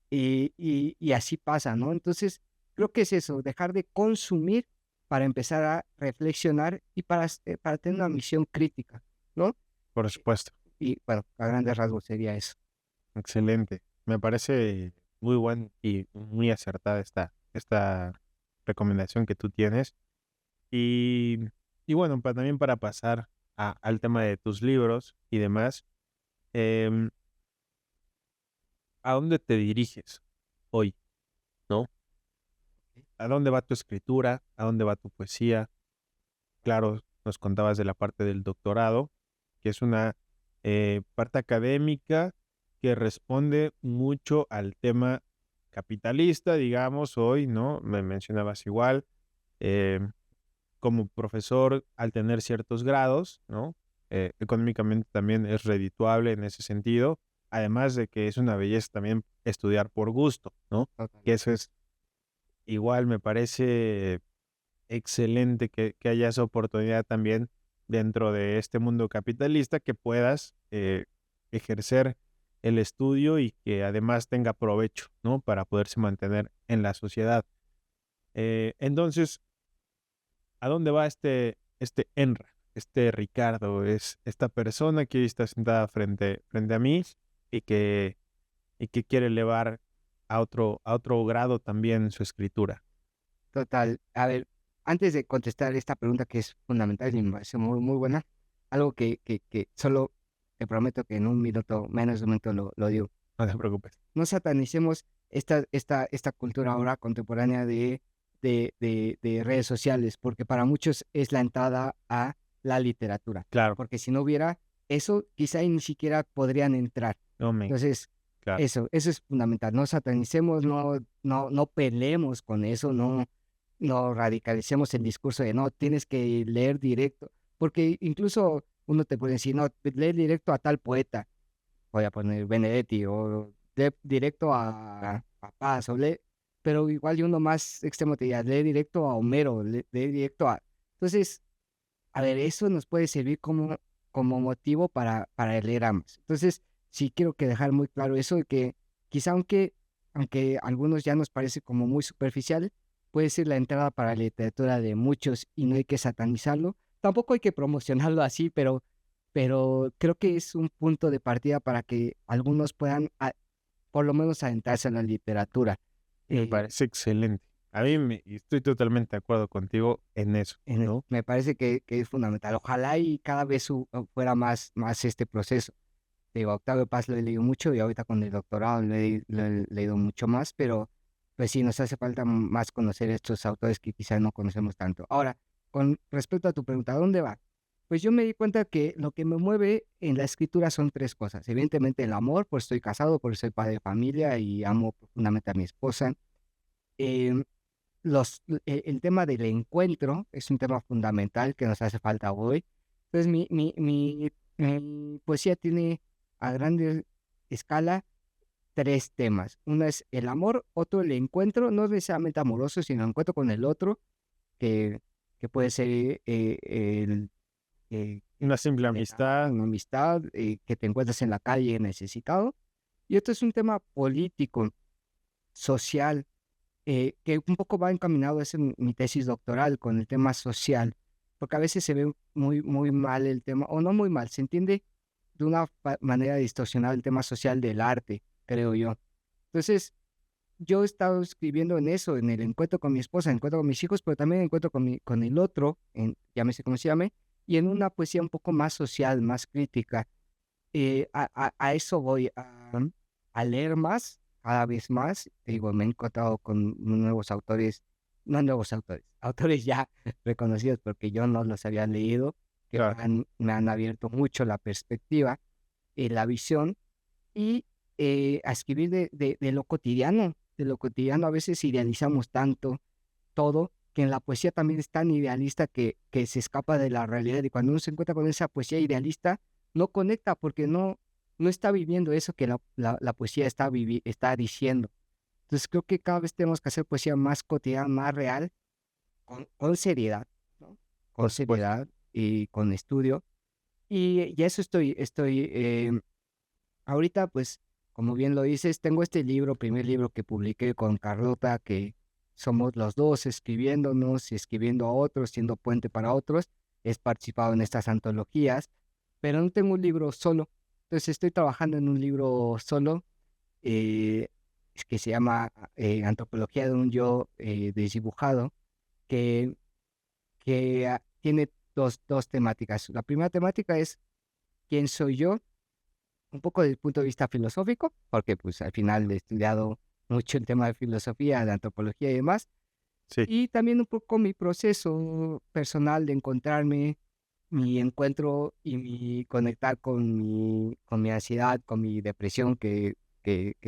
y así pasa, ¿no? Entonces, creo que es eso, dejar de consumir para empezar a reflexionar y para tener una misión crítica, ¿no? Por supuesto. Y bueno, a grandes rasgos sería eso. Excelente. Me parece muy buen y muy acertada esta recomendación que tú tienes. Y, y bueno, también para pasar al tema de tus libros y demás, em, ¿a dónde te diriges hoy? ¿No? ¿A dónde va tu escritura? ¿A dónde va tu poesía? Claro, nos contabas de la parte del doctorado, que es una parte académica que responde mucho al tema capitalista, digamos, hoy, ¿no? Me mencionabas igual, eh, como profesor, al tener ciertos grados, ¿no? Económicamente también es redituable en ese sentido, además de que es una belleza también estudiar por gusto, ¿no? Total. Que eso es igual, me parece excelente que haya esa oportunidad también dentro de este mundo capitalista que puedas ejercer el estudio y que además tenga provecho, ¿no? Para poderse mantener en la sociedad. Entonces, ¿a dónde va este Enra, este Ricardo? Es esta persona que hoy está sentada frente a mí y que quiere elevar a otro grado también su escritura. Total. A ver, antes de contestar esta pregunta que es fundamental y me parece muy, muy buena, algo que solo te prometo que en un minuto, menos de un minuto lo digo. No te preocupes. No satanicemos esta cultura ahora contemporánea de redes sociales, porque para muchos es la entrada a la literatura. Claro, Porque si no hubiera eso, quizá y ni siquiera podrían entrar. no me, Entonces, claro. eso es fundamental. No satanicemos, no peleemos con eso, no radicalicemos el discurso de no, tienes que leer directo, porque incluso uno te puede decir, no, leer directo a tal poeta, voy a poner Benedetti, o directo a Paz, pero igual y uno más extremo te diría, lee directo a Homero, lee directo a... Entonces, a ver, eso nos puede servir como motivo para leer ambas. Entonces, sí quiero que dejar muy claro eso, de que quizá aunque a algunos ya nos parece como muy superficial, puede ser la entrada para la literatura de muchos y no hay que satanizarlo. Tampoco hay que promocionarlo así, pero creo que es un punto de partida para que algunos puedan por lo menos adentrarse en la literatura. Me Eh, parece excelente. Y estoy totalmente de acuerdo contigo en eso, ¿no? Me parece que es fundamental. Ojalá y cada vez fuera más este proceso. Te digo, a Octavio Paz lo he leído mucho y ahorita con el doctorado lo he leído mucho más, pero pues sí, nos hace falta más conocer estos autores que quizás no conocemos tanto. Ahora, con respecto a tu pregunta, ¿a dónde va? Pues yo me di cuenta que lo que me mueve en la escritura son tres cosas. Evidentemente el amor, pues estoy casado, porque soy padre de familia y amo profundamente a mi esposa. Em, el tema del encuentro es un tema fundamental que nos hace falta hoy. Entonces, mi poesía tiene a grande escala tres temas. Uno es el amor, otro el encuentro, no necesariamente amoroso, sino el encuentro con el otro, que, que puede ser Una simple amistad, una amistad, que te encuentras en la calle necesitado. Y otro es un tema político, social, que un poco va encaminado, es en mi tesis doctoral con el tema social, porque a veces se ve muy mal el tema, o no muy mal, se entiende de una manera distorsionada el tema social del arte, creo yo. Entonces, yo he estado escribiendo en eso, en el encuentro con mi esposa, encuentro con mis hijos, pero también encuentro con el otro, llámese como se llame, y en una poesía un poco más social, más crítica. A eso voy, a leer más, cada vez más. Te digo, me he encontrado con nuevos autores, no nuevos autores, autores ya reconocidos porque yo no los había leído, que claro. me han abierto mucho la perspectiva, la visión y a escribir de lo cotidiano. De lo cotidiano a veces idealizamos tanto todo, que en la poesía también es tan idealista que se escapa de la realidad. Y cuando uno se encuentra con esa poesía idealista, no conecta porque no está viviendo eso que la poesía está diciendo. Entonces creo que cada vez tenemos que hacer poesía más cotidiana, más real, con seriedad, ¿no? Con Por supuesto. seriedad y con estudio. Y eso estoy ahorita, pues, como bien lo dices, tengo este libro, primer libro que publiqué con Carlota, que somos los dos escribiéndonos y escribiendo a otros, siendo puente para otros. He participado en estas antologías, pero no tengo un libro solo. Entonces estoy trabajando en un libro solo, eh, que se llama Antropología de un yo desdibujado, que, que tiene dos temáticas. La primera temática es quién soy yo, un poco desde el punto de vista filosófico, porque pues al final he estudiado mucho el tema de filosofía, de antropología y demás, Sí, y también un poco mi proceso personal de encontrarme, mi encuentro y mi conectar con mi ansiedad, con mi depresión, que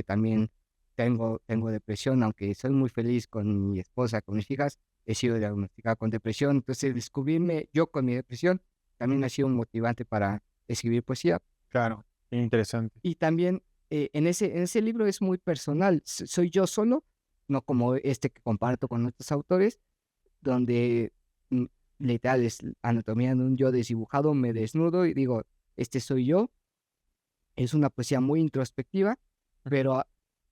también tengo depresión, aunque soy muy feliz con mi esposa, con mis hijas, he sido diagnosticado con depresión. Entonces, descubrirme yo con mi depresión también ha sido un motivante para escribir poesía. Claro, interesante. Y también en ese libro es muy personal. Soy yo solo, no como este que comparto con otros autores, donde mm, literal es anatomía de un yo desdibujado, me desnudo y digo, este soy yo. Es una poesía muy introspectiva, pero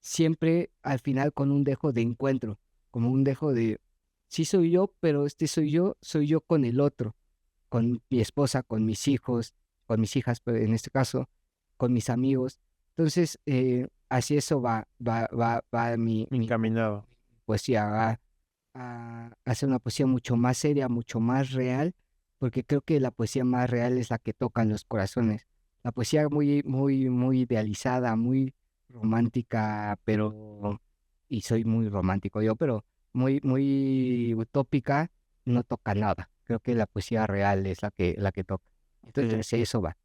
siempre al final con un dejo de encuentro, como un dejo de, sí soy yo, pero este soy yo con el otro, con mi esposa, con mis hijos, con mis hijas, pero en este caso, con mis amigos. Entonces, así eso va mi Encaminado. poesía, va a hacer una poesía mucho más seria, mucho más real, porque creo que la poesía más real es la que toca en los corazones. La poesía muy idealizada, muy romántica, pero, y soy muy romántico yo, pero muy utópica, no toca nada. Creo que la poesía real es la que toca. Entonces, eso va.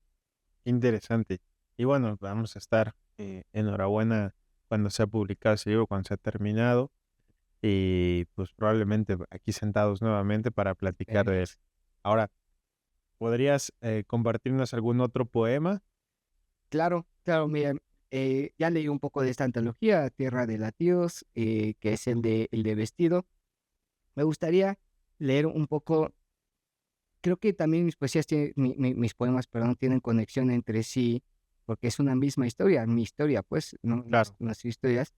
Interesante. Y bueno, vamos a estar enhorabuena cuando sea publicado ese libro, cuando sea terminado. Y pues probablemente aquí sentados nuevamente para platicar de él. Ahora, ¿podrías compartirnos algún otro poema? Claro, claro, mira, ya leí un poco de esta antología, Tierra de Latidos, que es el de Vestido. Me gustaría leer un poco, creo que también mis poesías tienen, mis poemas, perdón, tienen conexión entre sí, porque es una misma historia, mi historia, pues, no, Claro. nuestras historias.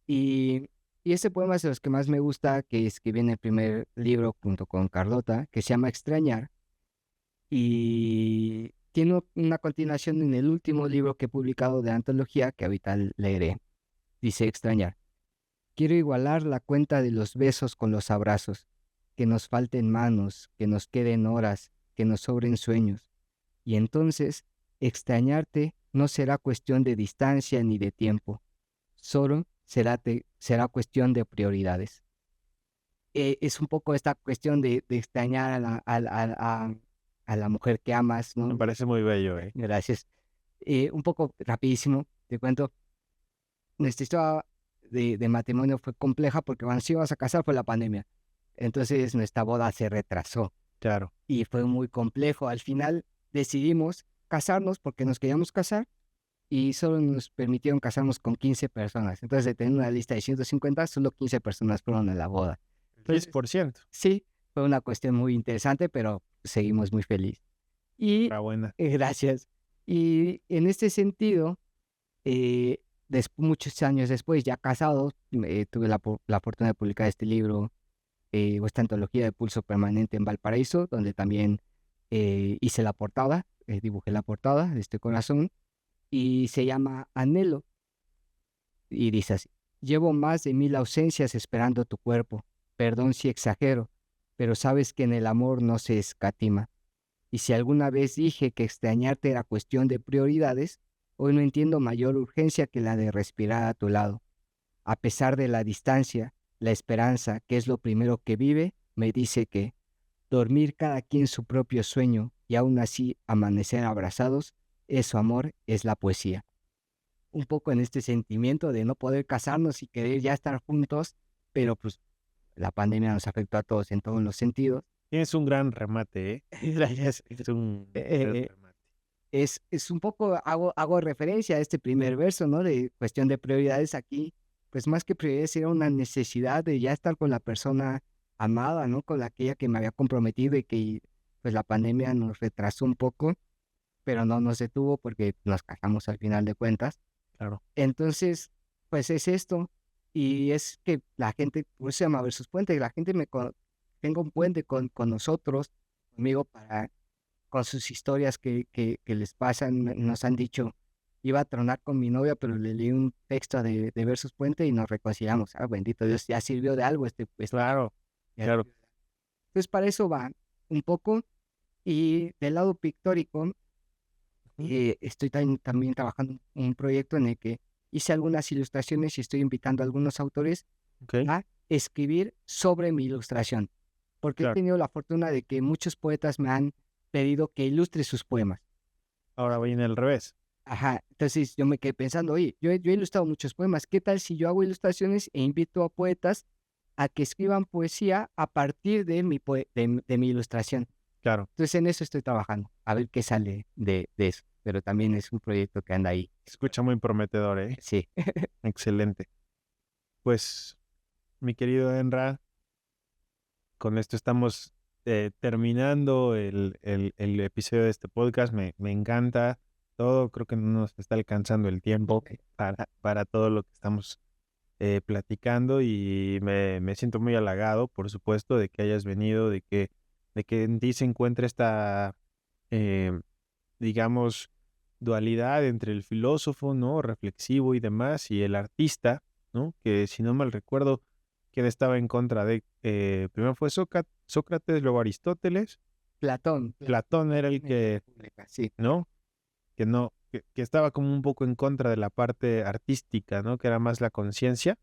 Y, y ese poema es de los que más me gusta, que escribí en el primer libro junto con Carlota, que se llama Extrañar. Y tiene una continuación en el último libro que he publicado de antología, que ahorita leeré. Dice Extrañar. Quiero igualar la cuenta de los besos con los abrazos, que nos falten manos, que nos queden horas, que nos sobren sueños. Y entonces, extrañarte no será cuestión de distancia ni de tiempo, solo será cuestión de prioridades. Es un poco esta cuestión de extrañar a la mujer que amas, Me ¿no? parece muy bello, ¿eh? Gracias. Un poco rapidísimo, te cuento. Nuestra historia de matrimonio fue compleja porque cuando nos íbamos a casar fue la pandemia. Entonces nuestra boda se retrasó Claro. y fue muy complejo. Al final decidimos casarnos porque nos queríamos casar y solo nos permitieron casarnos con 15 personas. Entonces, de tener una lista de 150, solo 15 personas fueron a la boda. El Entonces, 10%. sí, fue una cuestión muy interesante, pero seguimos muy felices. Y Enhorabuena. gracias. Y en este sentido, muchos años después, ya casado, tuve la fortuna de publicar este libro o esta antología de Pulso Permanente en Valparaíso, donde también hice la portada, dibujé la portada de este corazón, y se llama Anhelo, y dice así: llevo más de 1000 ausencias esperando tu cuerpo, perdón si exagero, pero sabes que en el amor no se escatima. Y si alguna vez dije que extrañarte era cuestión de prioridades, hoy no entiendo mayor urgencia que la de respirar a tu lado. A pesar de la distancia, la esperanza, que es lo primero que vive, me dice que dormir cada quien su propio sueño y aún así amanecer abrazados, eso, amor, es la poesía. Un poco en este sentimiento de no poder casarnos y querer ya estar juntos, pero pues la pandemia nos afectó a todos en todos los sentidos. Tienes un gran remate, ¿eh? Gracias. Es un gran Eh, remate. es un poco, hago referencia a este primer verso, ¿no? De cuestión de prioridades aquí, pues más que prioridades era una necesidad de ya estar con la persona amada, ¿no? Con aquella que me había comprometido y que pues la pandemia nos retrasó un poco, pero no nos detuvo porque nos casamos al final de cuentas. Claro. Entonces, pues es esto, y es que la gente, por eso se llama Versus Puente, la gente tenga un puente con nosotros, conmigo, con sus historias que les pasan. Nos han dicho, iba a tronar con mi novia, pero le leí un texto de Versus Puente y nos reconciliamos. Ah, bendito Dios, ya sirvió de algo Claro, ya claro. sirvió de algo. Entonces, para eso va un poco, y del lado pictórico, estoy también trabajando en un proyecto en el que hice algunas ilustraciones y estoy invitando a algunos autores Ok, a escribir sobre mi ilustración, porque he claro. tenido la fortuna de que muchos poetas me han pedido que ilustre sus poemas. Ahora viene al revés. Ajá, entonces yo me quedé pensando, oye, yo he ilustrado muchos poemas, ¿qué tal si yo hago ilustraciones e invito a poetas a que escriban poesía a partir de mi ilustración? Claro, Entonces en eso estoy trabajando, a ver qué sale de eso, pero también es un proyecto que anda ahí. se escucha muy prometedor, ¿eh? Sí, Excelente. Pues, mi querido Enra, con esto estamos terminando el episodio de este podcast. Me encanta todo. Creo que no nos está alcanzando el tiempo para todo lo que estamos platicando y me siento muy halagado, por supuesto, de que hayas venido, de que en ti se encuentre esta, eh, digamos, dualidad entre el filósofo, ¿no? Reflexivo y demás, y el artista, ¿no? Que si no mal recuerdo, quien estaba en contra de, primero fue Sócrates, luego Aristóteles, Platón, Platón era el en la que, República, sí. ¿no? Que estaba como un poco en contra de la parte artística, ¿no? Que era más la conciencia,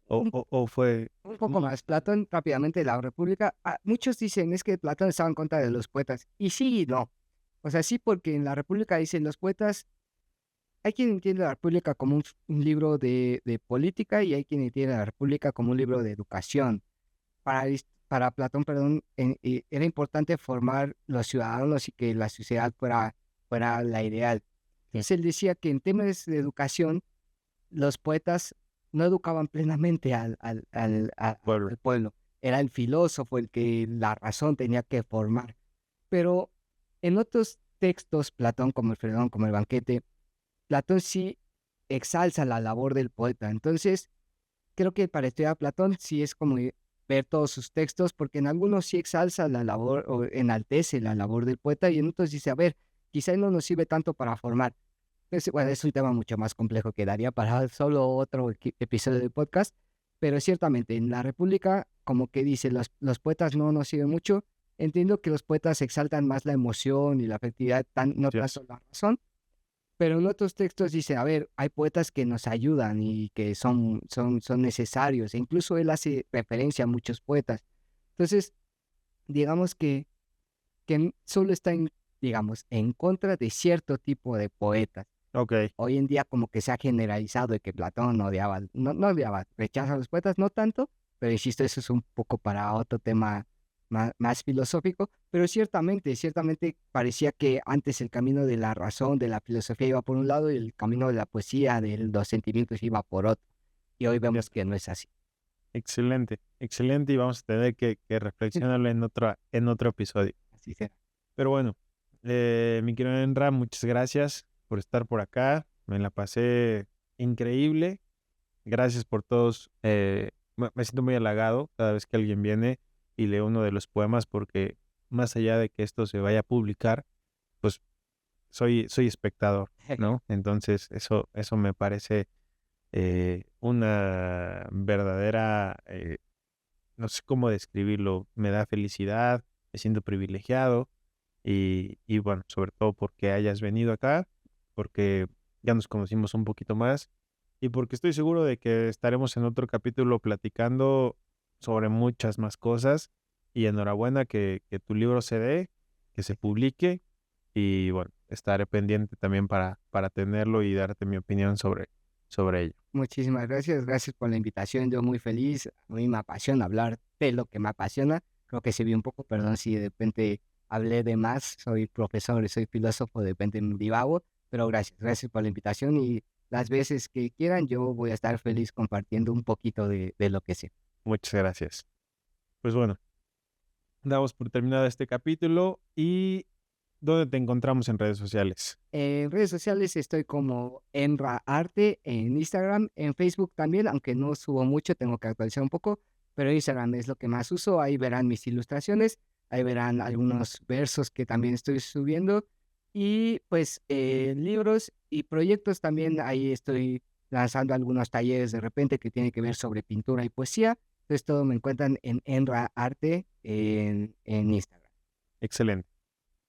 Un, o fue, un poco más, Platón rápidamente, la República, muchos dicen es que Platón estaba en contra de los poetas, y sí y no. O sea, sí, porque en la República dicen los poetas. Hay quien entiende la República como un libro de política y hay quien entiende la República como un libro de educación. Para Platón, perdón, era importante formar los ciudadanos y que la sociedad fuera la ideal. sí, Entonces él decía que en temas de educación, los poetas no educaban plenamente pueblo. al pueblo. Era el filósofo el que la razón tenía que formar. Pero en otros textos, Platón, como el Fredón, como el Banquete, Platón sí exalza la labor del poeta. Entonces, creo que para estudiar a Platón sí es como ver todos sus textos, porque en algunos sí exalza la labor o enaltece la labor del poeta y en otros dice, a ver, quizá no nos sirve tanto para formar. Bueno, es un tema mucho más complejo que daría para solo otro episodio de podcast, pero ciertamente en la República, como que dice, los poetas no nos sirven mucho. Entiendo que los poetas exaltan más la emoción y la afectividad, no Así es. tanto la razón, pero en otros textos dice, a ver, hay poetas que nos ayudan y que son necesarios. E incluso él hace referencia a muchos poetas. Entonces, digamos que solo está digamos, en contra de cierto tipo de poetas. Ok, Hoy en día como que se ha generalizado de que Platón odiaba, no odiaba, rechaza a los poetas, no tanto, pero insisto, eso es un poco para otro tema más filosófico, pero ciertamente parecía que antes el camino de la razón, de la filosofía iba por un lado y el camino de la poesía, de los sentimientos iba por otro. Y hoy ya. vemos que no es así. Excelente, excelente y vamos a tener que reflexionarlo en otro episodio. Así será. Pero bueno, mi querido Enra, muchas gracias por estar por acá. Me la pasé increíble. Gracias por todos. Me siento muy halagado cada vez que alguien viene y lee uno de los poemas porque más allá de que esto se vaya a publicar, pues soy espectador, ¿no? Entonces eso me parece una verdadera, no sé cómo describirlo, me da felicidad, me siento privilegiado y bueno, sobre todo porque hayas venido acá, porque ya nos conocimos un poquito más y porque estoy seguro de que estaremos en otro capítulo platicando sobre muchas más cosas y enhorabuena que tu libro se dé, que se publique y bueno, estaré pendiente también para tenerlo y darte mi opinión sobre ello. Muchísimas gracias, gracias por la invitación. Yo muy feliz, a mí me apasiona hablar de lo que me apasiona. Creo que se vio un poco, perdón si de repente hablé de más. Soy profesor y soy filósofo, de repente me divago, pero gracias por la invitación y las veces que quieran yo voy a estar feliz compartiendo un poquito de lo que sé. Muchas gracias. Pues bueno, damos por terminado este capítulo y ¿dónde te encontramos en redes sociales? En redes sociales estoy como Enra Arte, en Instagram, en Facebook también, aunque no subo mucho, tengo que actualizar un poco, pero Instagram es lo que más uso, ahí verán mis ilustraciones, ahí verán algunos versos que también estoy subiendo y pues libros y proyectos también, ahí estoy lanzando algunos talleres de repente que tienen que ver sobre pintura y poesía, entonces todo me encuentran en Enra Arte en Instagram. Excelente.